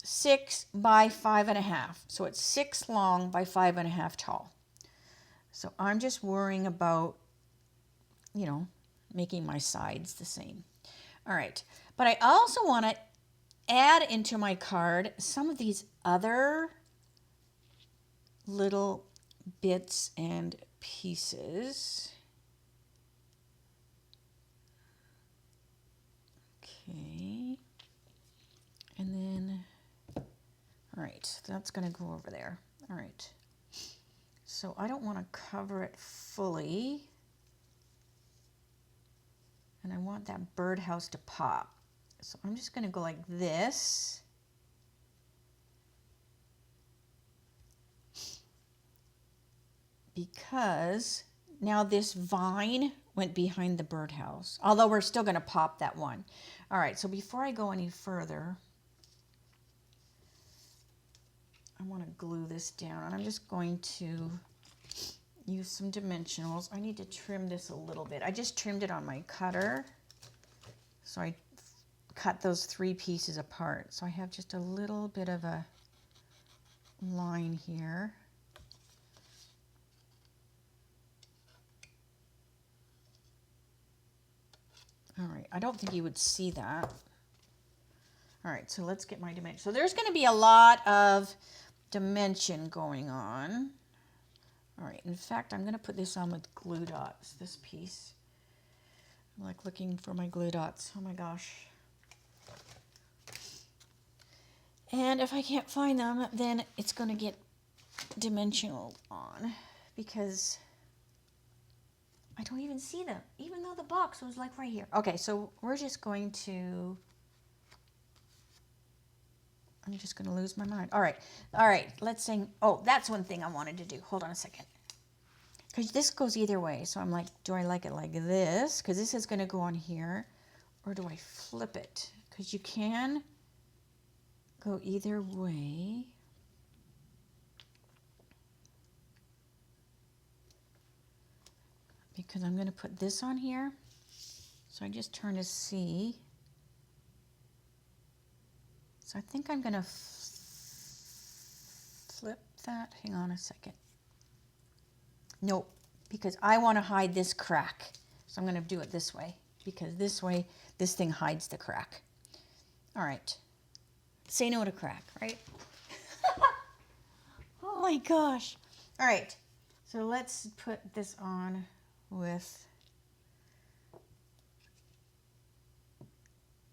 Speaker 1: 6 by 5.5, so it's 6 long by 5.5 tall. So I'm just worrying about, you know, making my sides the same. All right, but I also want to add into my card some of these other little bits and pieces. Okay. And then, all right, that's going to go over there. All right. So I don't want to cover it fully. And I want that birdhouse to pop. So I'm just going to go like this. Because now this vine went behind the birdhouse. Although we're still going to pop that one. All right, so before I go any further, I want to glue this down. And I'm just going to use some dimensionals. I need to trim this a little bit. I just trimmed it on my cutter. So I cut those 3 pieces apart. So I have just a little bit of a line here. All right, I don't think you would see that. All right, so let's get my dimension. So there's going to be a lot of dimension going on. All right, in fact, I'm going to put this on with glue dots, this piece. I'm like looking for my glue dots. Oh my gosh. And if I can't find them, then it's going to get dimensional on because I don't even see them, even though the box was like right here. Okay, so we're just going to, I'm just going to lose my mind. All right, let's sing. Oh, that's one thing I wanted to do. Hold on a second. Because this goes either way. So I'm like, do I like it like this? Because this is going to go on here. Or do I flip it? Because you can go either way. Because I'm going to put this on here. So I just turn to C. So I think I'm going to flip that. Hang on a second. Nope, because I want to hide this crack. So I'm going to do it this way. Because this way, this thing hides the crack. All right. Say no to crack, right? Oh my gosh. All right. So let's put this on with,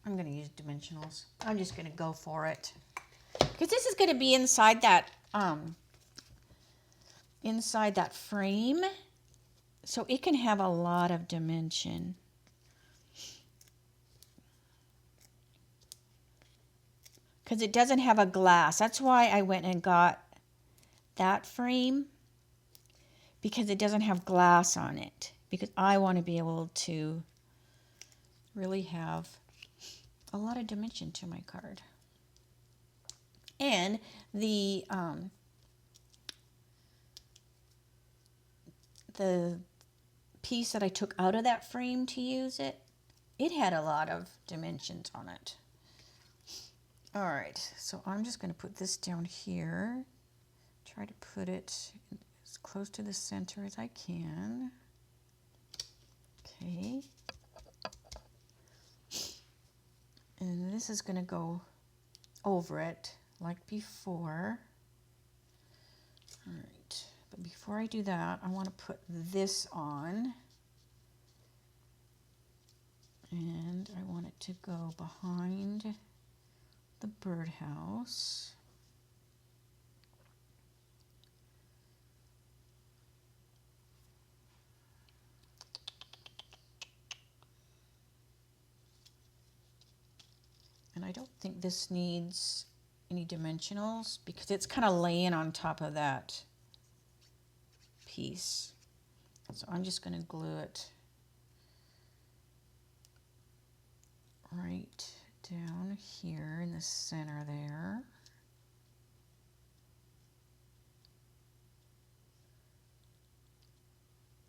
Speaker 1: I'm going to use dimensionals. I'm just going to go for it. Because this is going to be inside that frame. So it can have a lot of dimension. Because it doesn't have a glass. That's why I went and got that frame. Because it doesn't have glass on it. Because I want to be able to really have a lot of dimension to my card. And the piece that I took out of that frame to use it, it had a lot of dimensions on it. All right, so I'm just going to put this down here. Try to put it as close to the center as I can. Okay. And this is going to go over it like before. All right, but before I do that, I want to put this on. And I want it to go behind the birdhouse. And I don't think this needs any dimensionals because it's kind of laying on top of that piece. So I'm just going to glue it right down here in the center there.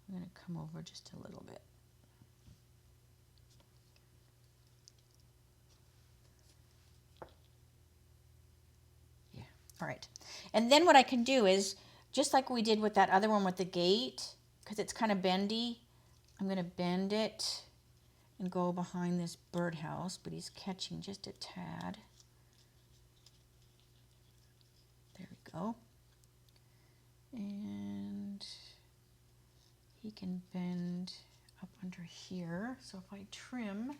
Speaker 1: I'm going to come over just a little bit. Yeah, all right. And then what I can do is, just like we did with that other one with the gate, because it's kind of bendy, I'm going to bend it and go behind this birdhouse, but he's catching just a tad. There we go. And he can bend up under here. So if I trim,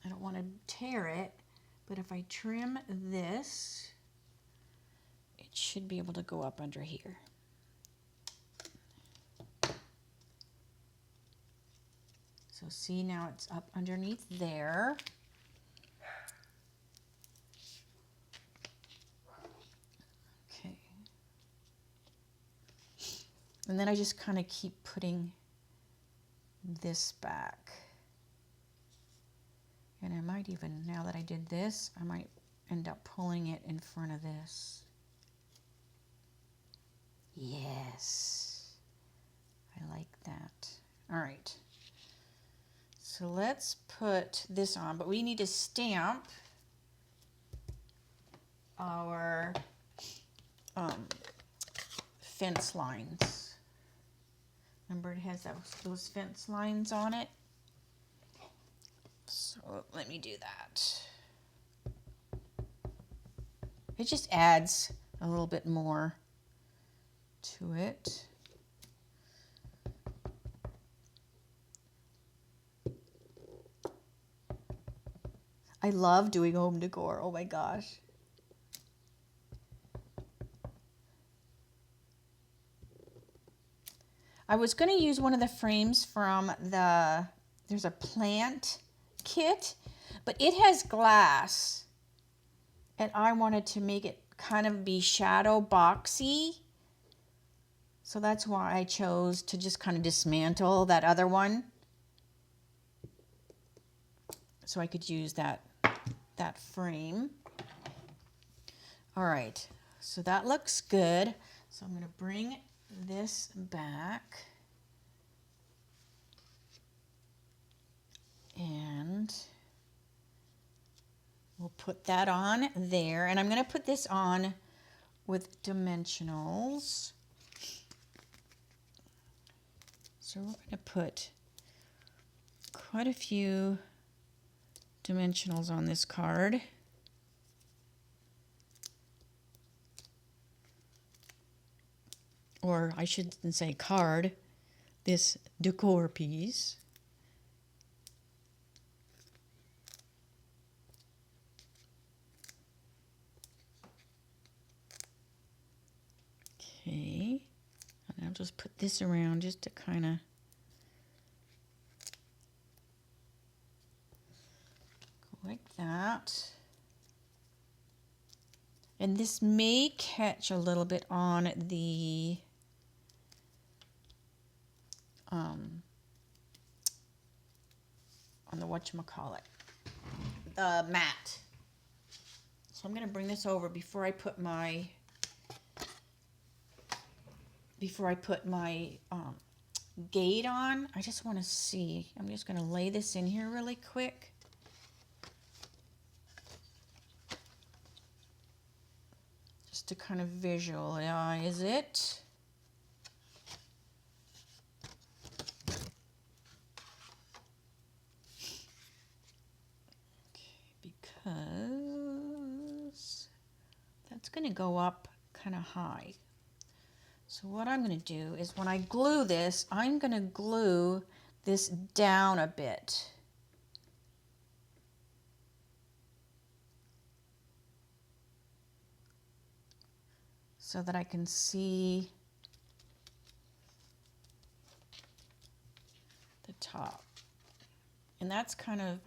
Speaker 1: I don't want to tear it, but if I trim this, it should be able to go up under here. So see, now it's up underneath there. Okay. And then I just kind of keep putting this back. And I might even, now that I did this, I might end up pulling it in front of this. Yes, I like that. All right, so let's put this on, but we need to stamp our fence lines. Remember, it has those fence lines on it. So let me do that. It just adds a little bit more to it. I love doing home decor. Oh my gosh. I was going to use one of the frames from there's a plant kit, but it has glass, and I wanted to make it kind of be shadow boxy, so that's why I chose to just kind of dismantle that other one so I could use that frame. All right, so that looks good. So I'm going to bring this back, and we'll put that on there, and I'm going to put this on with dimensionals. So we're going to put quite a few dimensionals on this card. Or I shouldn't say card, this decor piece. Okay, and I'll just put this around just to kind of go like that. And this may catch a little bit on the whatchamacallit, the mat. So I'm going to bring this over before I put my gate on. I just want to see. I'm just going to lay this in here really quick. Just to kind of visualize it. Because that's going to go up kind of high. So what I'm going to do is when I glue this, I'm going to glue this down a bit. So that I can see the top. And that's kind of,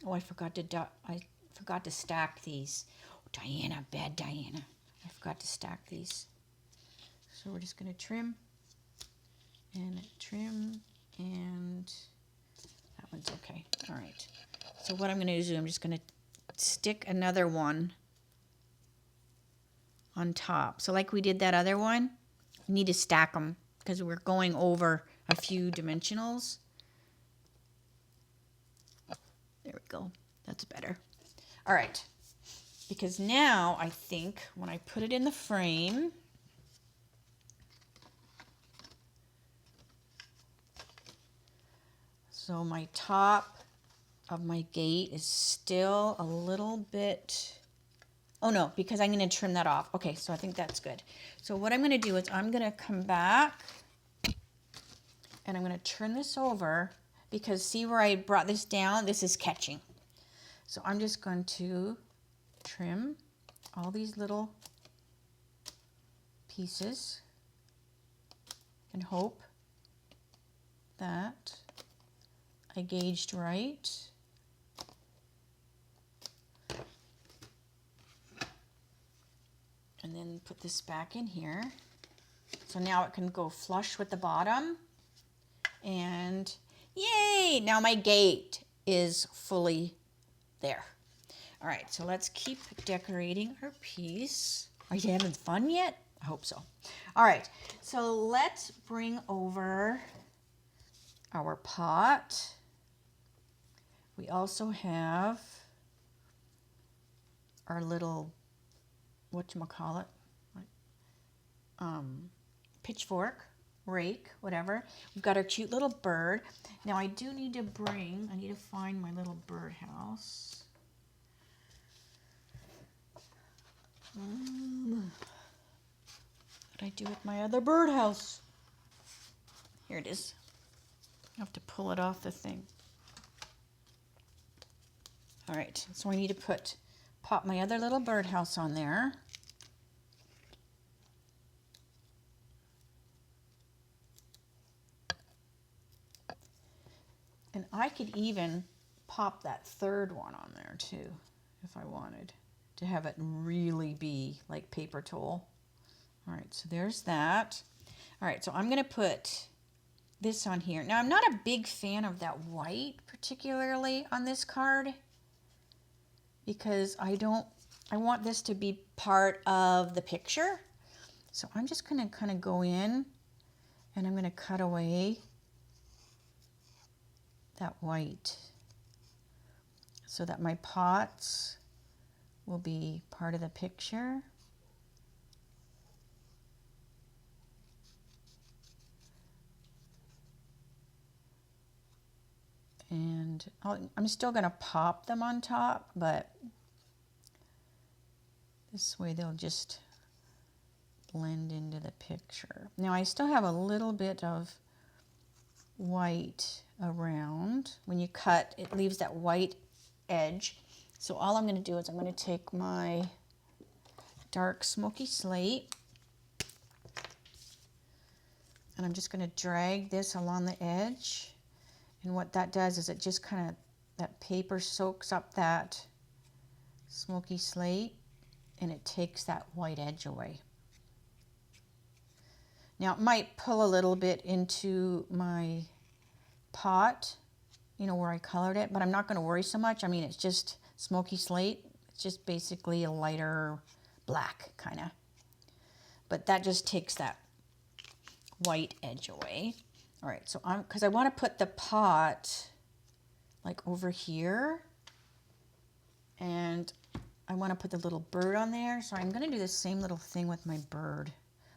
Speaker 1: oh, I forgot to stack these. Oh, Diana, bad Diana. I forgot to stack these. So we're just going to trim, and that one's okay. All right. So what I'm going to do, I'm just going to stick another one on top. So like we did that other one, we need to stack them because we're going over a few dimensionals. There we go. That's better. All right. Because now I think when I put it in the frame, so my top of my gate is still a little bit Oh no, because I'm going to trim that off. Okay, so I think that's good. So what I'm going to do is I'm going to come back and I'm going to turn this over because see where I brought this down? This is catching. So I'm just going to trim all these little pieces and hope that I gauged right. And then put this back in here. So now it can go flush with the bottom. And yay! Now my gate is fully there. All right, so let's keep decorating our piece. Are you having fun yet? I hope so. All right, so let's bring over our pot. We also have our little, whatchamacallit, pitchfork, rake, whatever. We've got our cute little bird. Now I do need to I need to find my little birdhouse. What did I do with my other birdhouse? Here it is. I have to pull it off the thing. All right, so I need to pop my other little birdhouse on there. And I could even pop that third one on there too, if I wanted to have it really be like paper towel. All right, so there's that. All right, so I'm gonna put this on here. Now I'm not a big fan of that white particularly on this card because I want this to be part of the picture. So I'm just gonna kind of go in and I'm gonna cut away that white so that my pots will be part of the picture. And I'm still going to pop them on top, but this way they'll just blend into the picture. Now I still have a little bit of white around. When you cut, it leaves that white edge. So all I'm going to do is I'm going to take my dark smoky slate and I'm just going to drag this along the edge. And what that does is it just kind of, that paper soaks up that smoky slate and it takes that white edge away. Now it might pull a little bit into my pot, you know, where I colored it, but I'm not going to worry so much. I mean, it's just smoky slate. It's just basically a lighter black kind of. But that just takes that white edge away. All right, so because I want to put the pot like over here and I want to put the little bird on there. So I'm going to do the same little thing with my bird.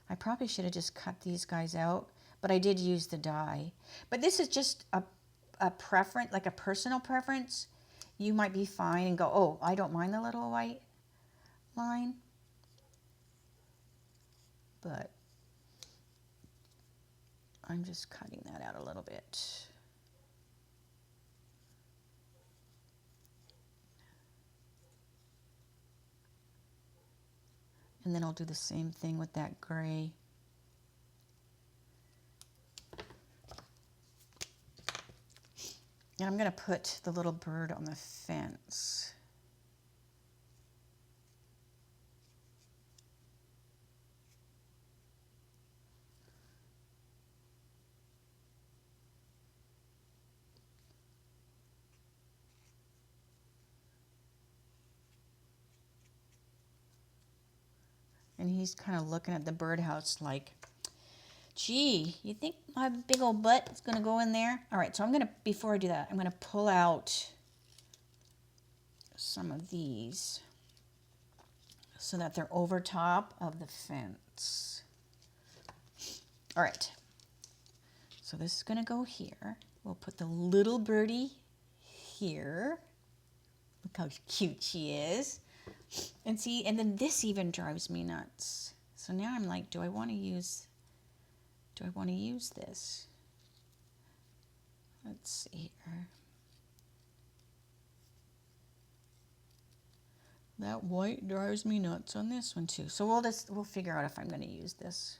Speaker 1: I probably should have just cut these guys out, but I did use the die. But this is just a preference, like a personal preference. You might be fine and go, oh, I don't mind the little white line. But I'm just cutting that out a little bit. And then I'll do the same thing with that gray. And I'm going to put the little bird on the fence. And he's kind of looking at the birdhouse like, gee, you think my big old butt is going to go in there? All right, so I'm going to, before I do that, I'm going to pull out some of these so that they're over top of the fence. All right, so this is going to go here. We'll put the little birdie here. Look how cute she is. And see, and then this even drives me nuts. So now I'm like, do I want to use this? Let's see here. That white drives me nuts on this one too. So we'll figure out if I'm going to use this.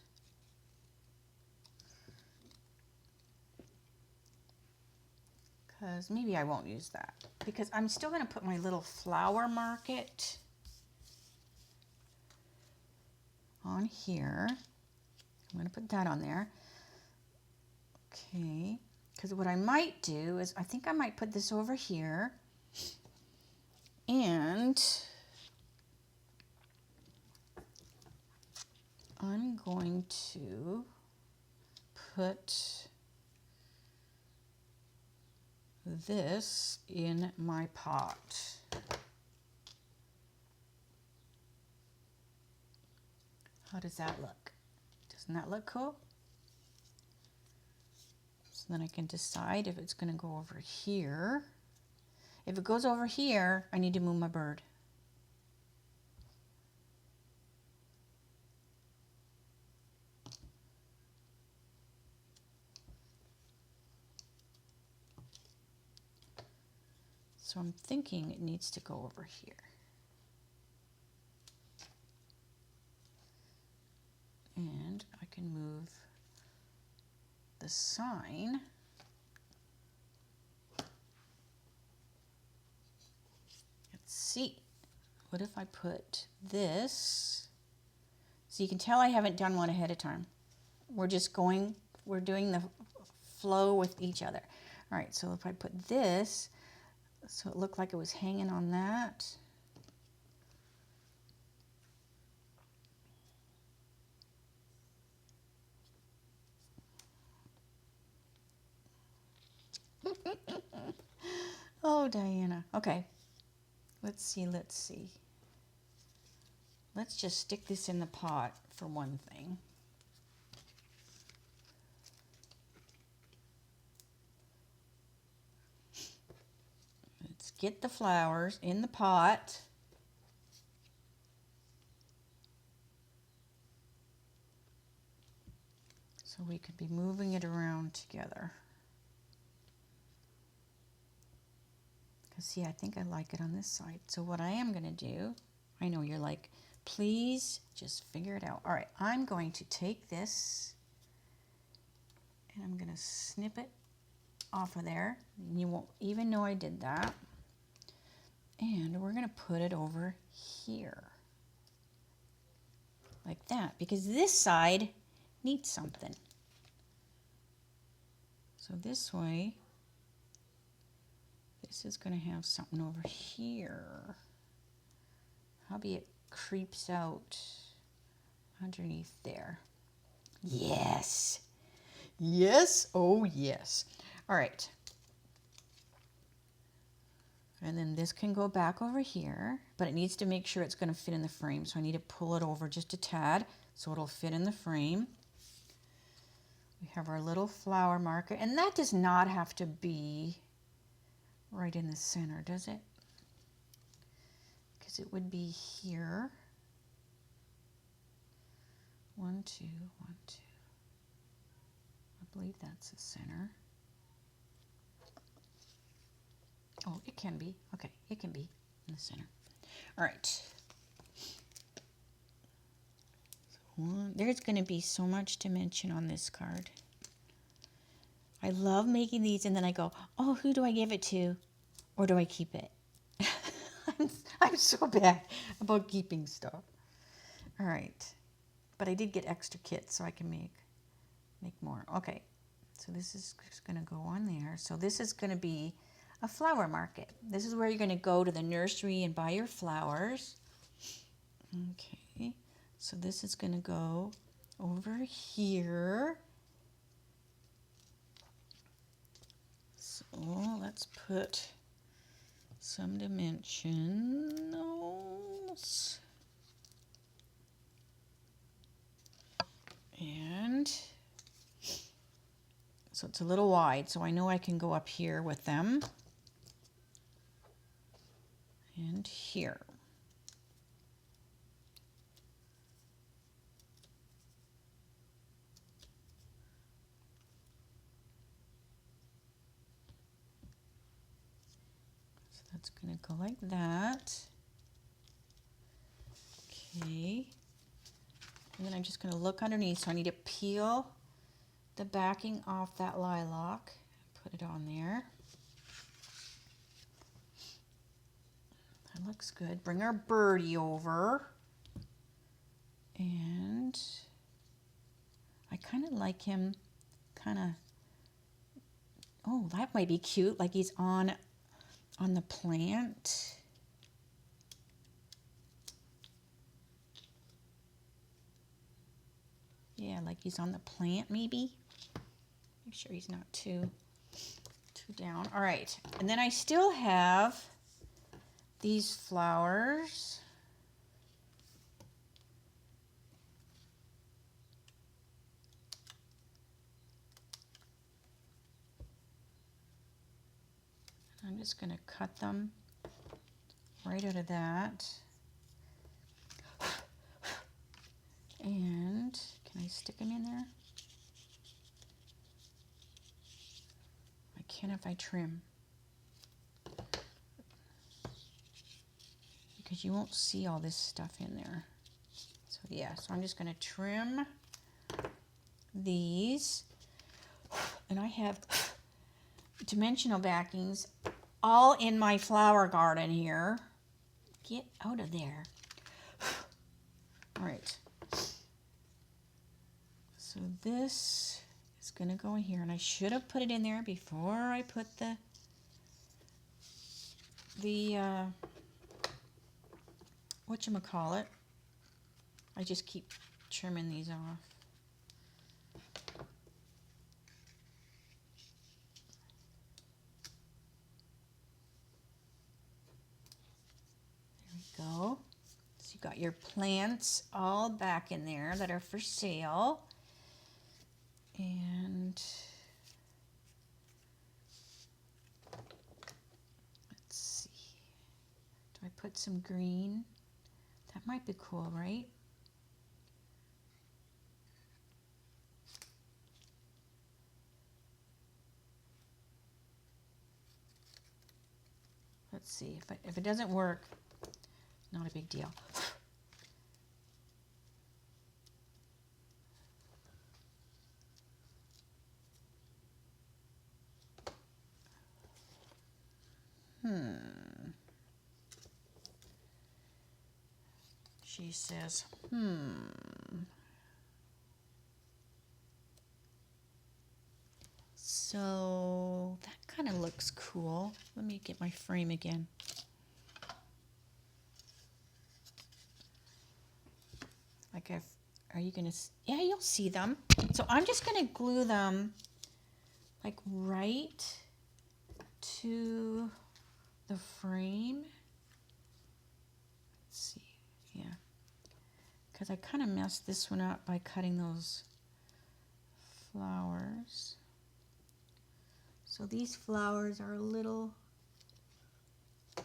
Speaker 1: Because maybe I won't use that. Because I'm still going to put my little flower market on here. I'm going to put that on there. Okay. Because what I might do is I think I might put this over here. And I'm going to put this in my pot. How does that look? Doesn't that look cool? So then I can decide if it's going to go over here. If it goes over here, I need to move my bird. So I'm thinking it needs to go over here. And I can move the sign. Let's see. What if I put this? So you can tell I haven't done one ahead of time. We're doing the flow with each other. All right, so if I put this, so it looked like it was hanging on that. Oh, Diana. Okay. Let's see. Let's just stick this in the pot for one thing. Let's get the flowers in the pot. So we could be moving it around together. Because see, I think I like it on this side. So what I am going to do, I know you're like, please just figure it out. All right, I'm going to take this and I'm going to snip it off of there. You won't even know I did that. And we're going to put it over here. Like that, because this side needs something. So this way, this is going to have something over here. Maybe it creeps out underneath there. Yes. Yes. Oh, yes. All right. And then this can go back over here, but it needs to make sure it's going to fit in the frame. So I need to pull it over just a tad so it'll fit in the frame. We have our little flower marker, and that does not have to be right in the center, does it? Because it would be here. 1, 2, 1, 2. I believe that's the center. Oh, it can be. Okay, it can be in the center. All right. So there's going to be so much dimension on this card. I love making these, and then I go, oh, who do I give it to? Or do I keep it? I'm so bad about keeping stuff. All right. But I did get extra kits, so I can make more. Okay. So this is just going to go on there. So this is going to be a flower market. This is where you're going to go to the nursery and buy your flowers. Okay, so this is going to go over here. So let's put some dimensions. And so it's a little wide, so I know I can go up here with them. And here. That's going to go like that. Okay. And then I'm just going to look underneath. So I need to peel the backing off that lilac. Put it on there. That looks good. Bring our birdie over. And I kind of like him oh, that might be cute, like he's on the plant. Yeah, like he's on the plant maybe. Make sure he's not too down. All right, and then I still have these flowers. I'm just going to cut them right out of that. And can I stick them in there? I can if I trim. Because you won't see all this stuff in there. So yeah, so I'm just going to trim these. And I have dimensional backings all in my flower garden here. Get out of there. All right. So this is going to go in here, and I should have put it in there before I put the whatchamacallit. I just keep trimming these off. Go. So you got your plants all back in there that are for sale. And let's see. Do I put some green? That might be cool, right? Let's see. If it doesn't work, not a big deal. She says, So that kind of looks cool. Let me get my frame again. Like are you gonna, yeah, you'll see them. So I'm just gonna glue them like right to the frame. Let's see, yeah. Because I kind of messed this one up by cutting those flowers. So these flowers are a little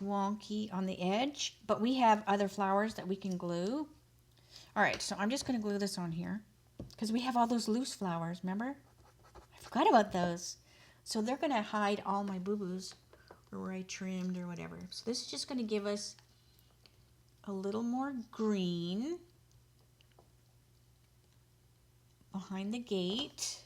Speaker 1: wonky on the edge, but we have other flowers that we can glue. All right, so I'm just going to glue this on here because we have all those loose flowers, remember? I forgot about those. So they're going to hide all my boo-boos or where I trimmed or whatever. So this is just going to give us a little more green behind the gate.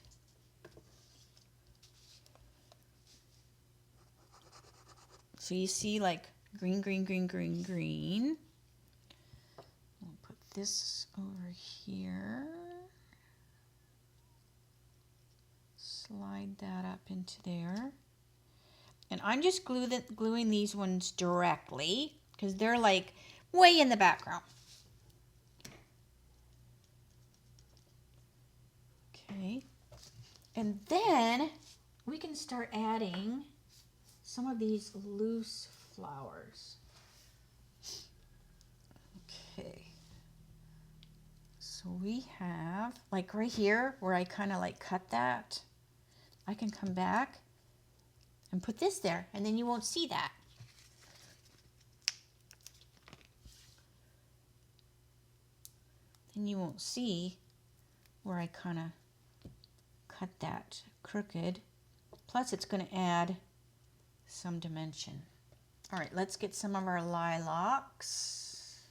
Speaker 1: So you see like green, green, green, green, green. We'll put this over here. Slide that up into there. And I'm just gluing these ones directly because they're like way in the background. Okay. And then we can start adding some of these loose flowers. Okay. So we have, like right here where I kind of like cut that, I can come back and put this there and then you won't see that. Then you won't see where I kind of cut that crooked. Plus it's going to add some dimension. All right, let's get some of our lilacs.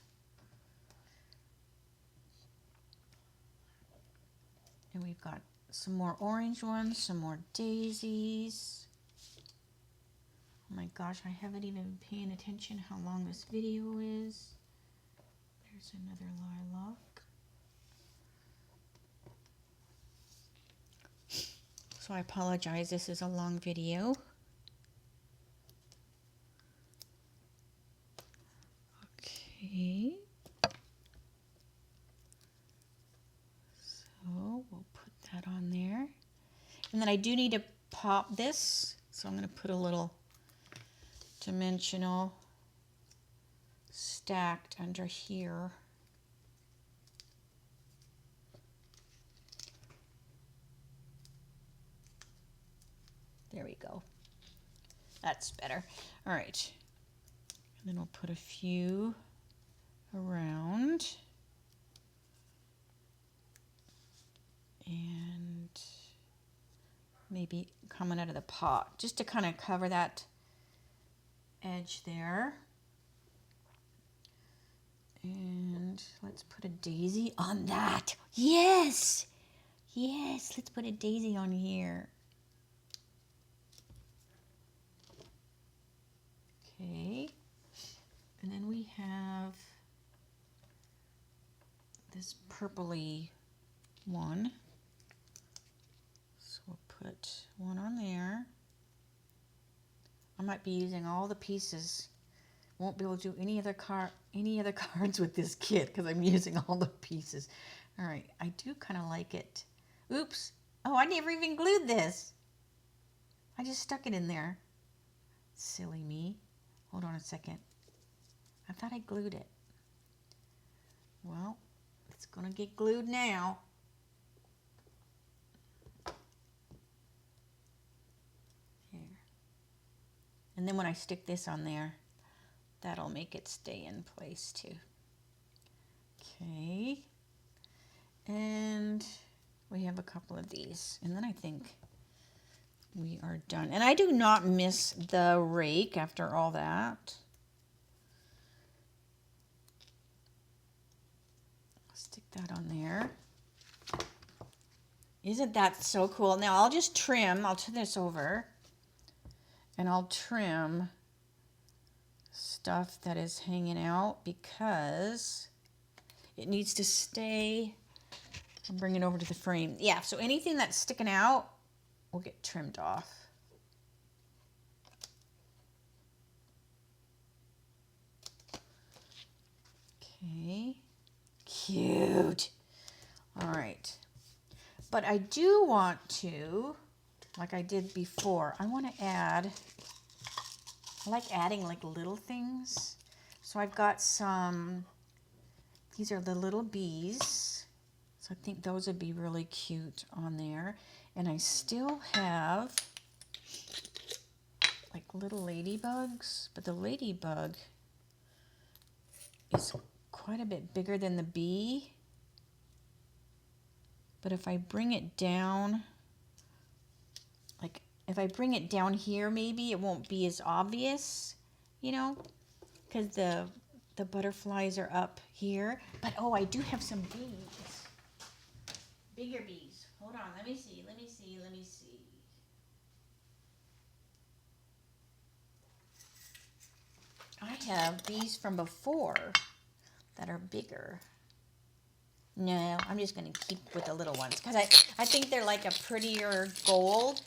Speaker 1: And we've got some more orange ones, some more daisies. Oh my gosh, I haven't even been paying attention how long this video is. There's another lilac. So I apologize, this is a long video. Okay. So we'll put that on there. And then I do need to pop this. So I'm going to put a little dimensional stacked under here. There we go. That's better. All right. And then we'll put a few around. And maybe coming out of the pot, just to kind of cover that edge there. And let's put a daisy on that. Yes! Yes, let's put a daisy on here. Okay. And then we have this purpley one. So we'll put one on there. I might be using all the pieces. Won't be able to do any other cards with this kit because I'm using all the pieces. All right, I do kind of like it. Oops. Oh, I never even glued this. I just stuck it in there. Silly me. Hold on a second. I thought I glued it. Well, it's gonna get glued now. Here. And then when I stick this on there, that'll make it stay in place too. Okay. And we have a couple of these. And then I think we are done. And I do not miss the rake after all that. Stick that on there. Isn't that so cool? Now I'll just trim. I'll turn this over. And I'll trim stuff that is hanging out because it needs to stay. I'll bring it over to the frame. Yeah, so anything that's sticking out will get trimmed off. Okay, cute. All right, but I do want to, like I did before, I want to add, I like adding like little things. So I've got some, these are the little bees. So I think those would be really cute on there. And I still have like little ladybugs, but the ladybug is quite a bit bigger than the bee. But if I bring it down, like if I bring it down here, maybe it won't be as obvious, you know, because the butterflies are up here. But oh, I do have some bees, bigger bees. Hold on, let me see. I have bees from before that are bigger. No, I'm just going to keep with the little ones because I think they're like a prettier gold.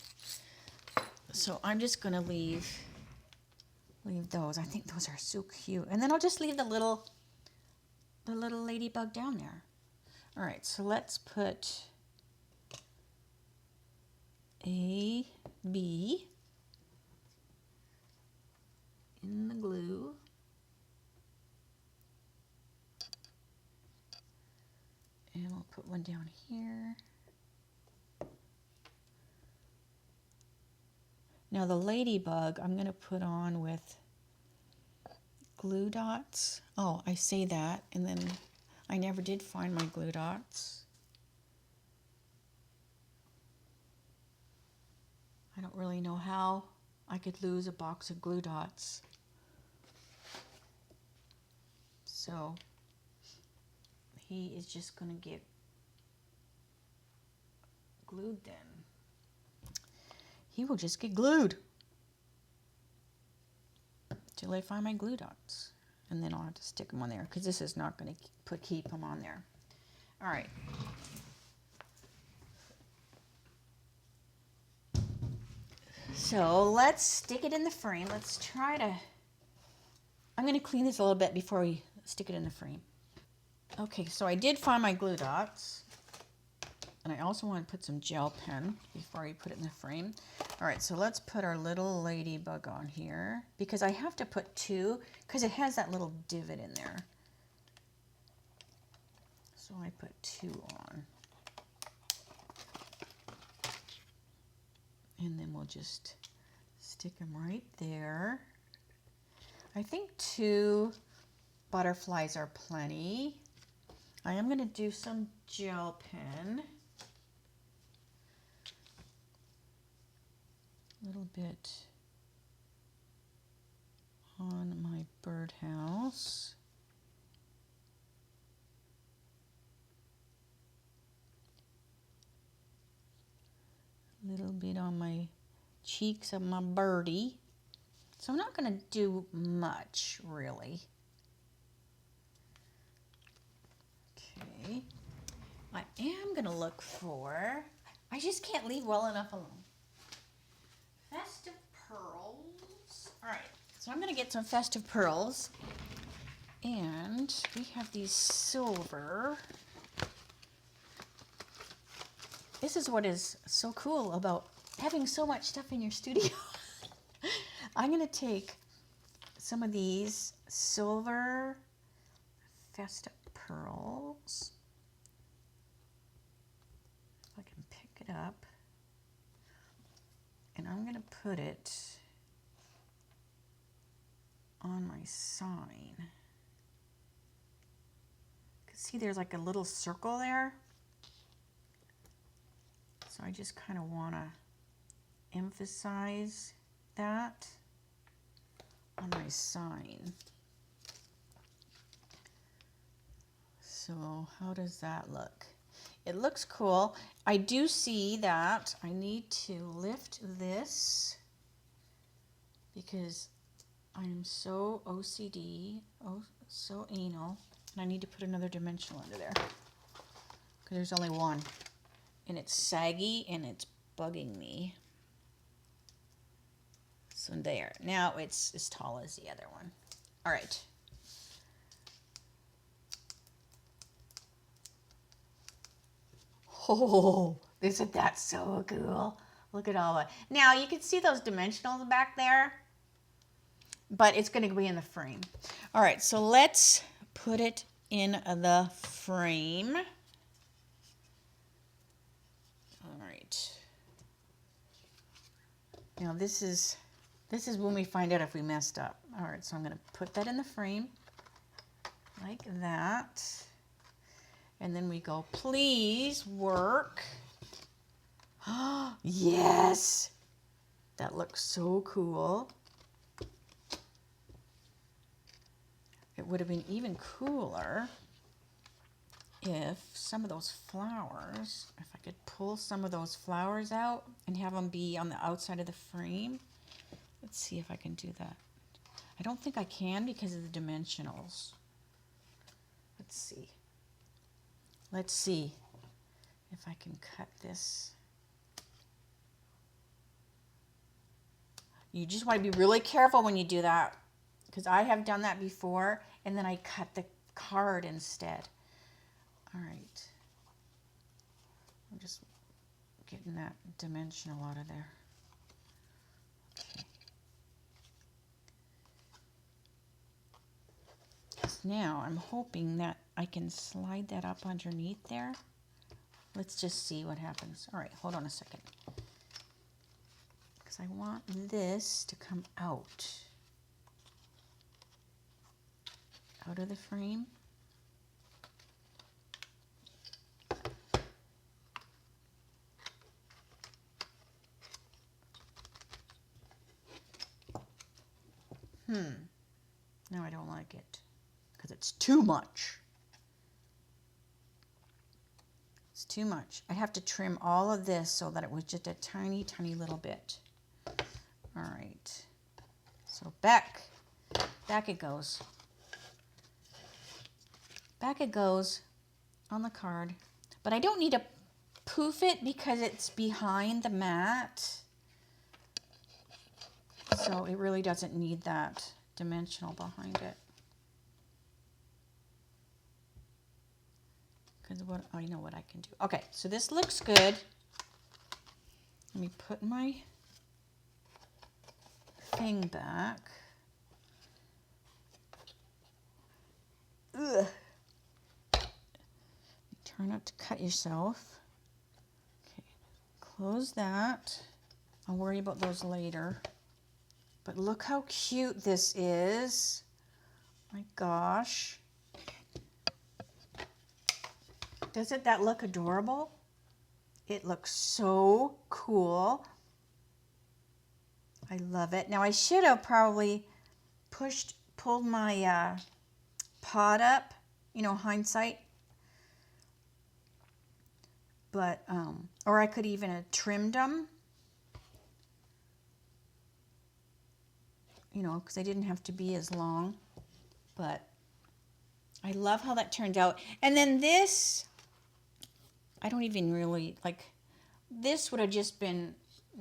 Speaker 1: So I'm just going to leave those. I think those are so cute. And then I'll just leave the little ladybug down there. All right, so let's put a bee in the glue. And we'll put one down here. Now the ladybug I'm going to put on with glue dots. Oh, I say that and then I never did find my glue dots. I don't really know how I could lose a box of glue dots. So he is just going to get glued then. He will just get glued till I find my glue dots. And then I'll have to stick them on there because this is not going to keep them on there. All right. So let's stick it in the frame. Let's try to, I'm going to clean this a little bit before we stick it in the frame. Okay, so I did find my glue dots. And I also want to put some gel pen before you put it in the frame. All right, so let's put our little ladybug on here because I have to put 2 because it has that little divot in there. So I put 2 on. And then we'll just stick them right there. I think 2 butterflies are plenty. I am going to do some gel pen. A little bit on my birdhouse. A little bit on my cheeks of my birdie. So I'm not going to do much, really. Okay. I am going to look for, I just can't leave well enough alone. Festive pearls. All right, so I'm going to get some festive pearls. And we have these silver. This is what is so cool about having so much stuff in your studio. I'm going to take some of these silver festive pearls. If I can pick it up. And I'm going to put it on my sign. See, there's like a little circle there. So I just kind of want to emphasize that on my sign. So how does that look? It looks cool. I do see that I need to lift this because I'm so OCD, so anal, and I need to put another dimensional under there because there's only one, and it's saggy and it's bugging me. So there. Now it's as tall as the other one. All right. Oh, isn't that so cool? Look at all that. Now you can see those dimensionals back there, but it's going to be in the frame. All right, so let's put it in the frame. All right. Now this is when we find out if we messed up. All right, so I'm going to put that in the frame like that. And then we go, please work. Oh, yes. That looks so cool. It would have been even cooler if some of those flowers, if I could pull some of those flowers out and have them be on the outside of the frame. Let's see if I can do that. I don't think I can because of the dimensionals. Let's see. Let's see if I can cut this. You just want to be really careful when you do that because I have done that before and then I cut the card instead. All right. I'm just getting that dimensional out of there. Okay. Now I'm hoping that I can slide that up underneath there. Let's just see what happens. All right, hold on a second. Because I want this to come out of the frame. No, I don't like it. Because because it's too much. It's too much. I have to trim all of this so that it was just a tiny, tiny little bit. All right. So back it goes. Back it goes on the card. But I don't need to poof it because it's behind the mat. So it really doesn't need that dimensional behind it. Because I know what I can do. Okay, so this looks good. Let me put my thing back. Ugh. Try not to cut yourself. Okay, close that. I'll worry about those later. But look how cute this is. My gosh. Doesn't that look adorable? It looks so cool. I love it. Now I should have probably pulled my pot up, you know, hindsight. But, or I could even have trimmed them. You know, because they didn't have to be as long. But I love how that turned out. And then this, I don't even really, like, this would have just been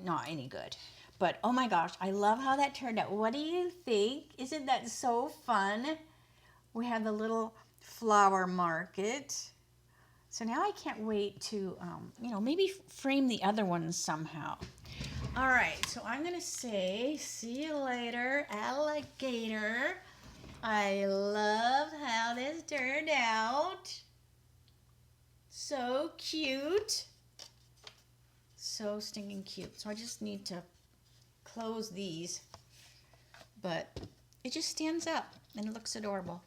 Speaker 1: not any good. But, oh my gosh, I love how that turned out. What do you think? Isn't that so fun? We have the little flower market. So now I can't wait to, you know, maybe frame the other ones somehow. All right, so I'm going to say, see you later, alligator. I love how this turned out. So cute. So stinking cute. So I just need to close these. But it just stands up and it looks adorable.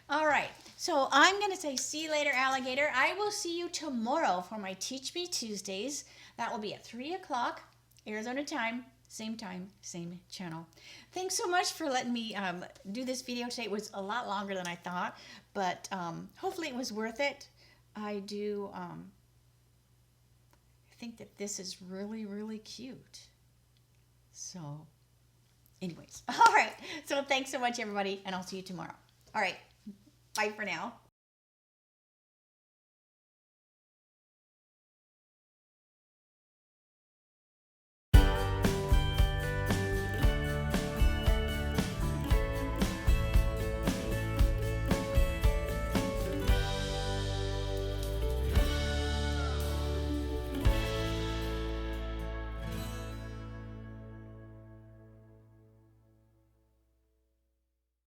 Speaker 1: All right, so I'm going to say see you later, alligator. I will see you tomorrow for my Teach Me Tuesdays. That will be at 3 o'clock, Arizona time, same channel. Thanks so much for letting me do this video today. It was a lot longer than I thought, but hopefully it was worth it. I do think that this is really, really cute. So anyways, all right. So thanks so much, everybody, and I'll see you tomorrow. All right. Bye for now.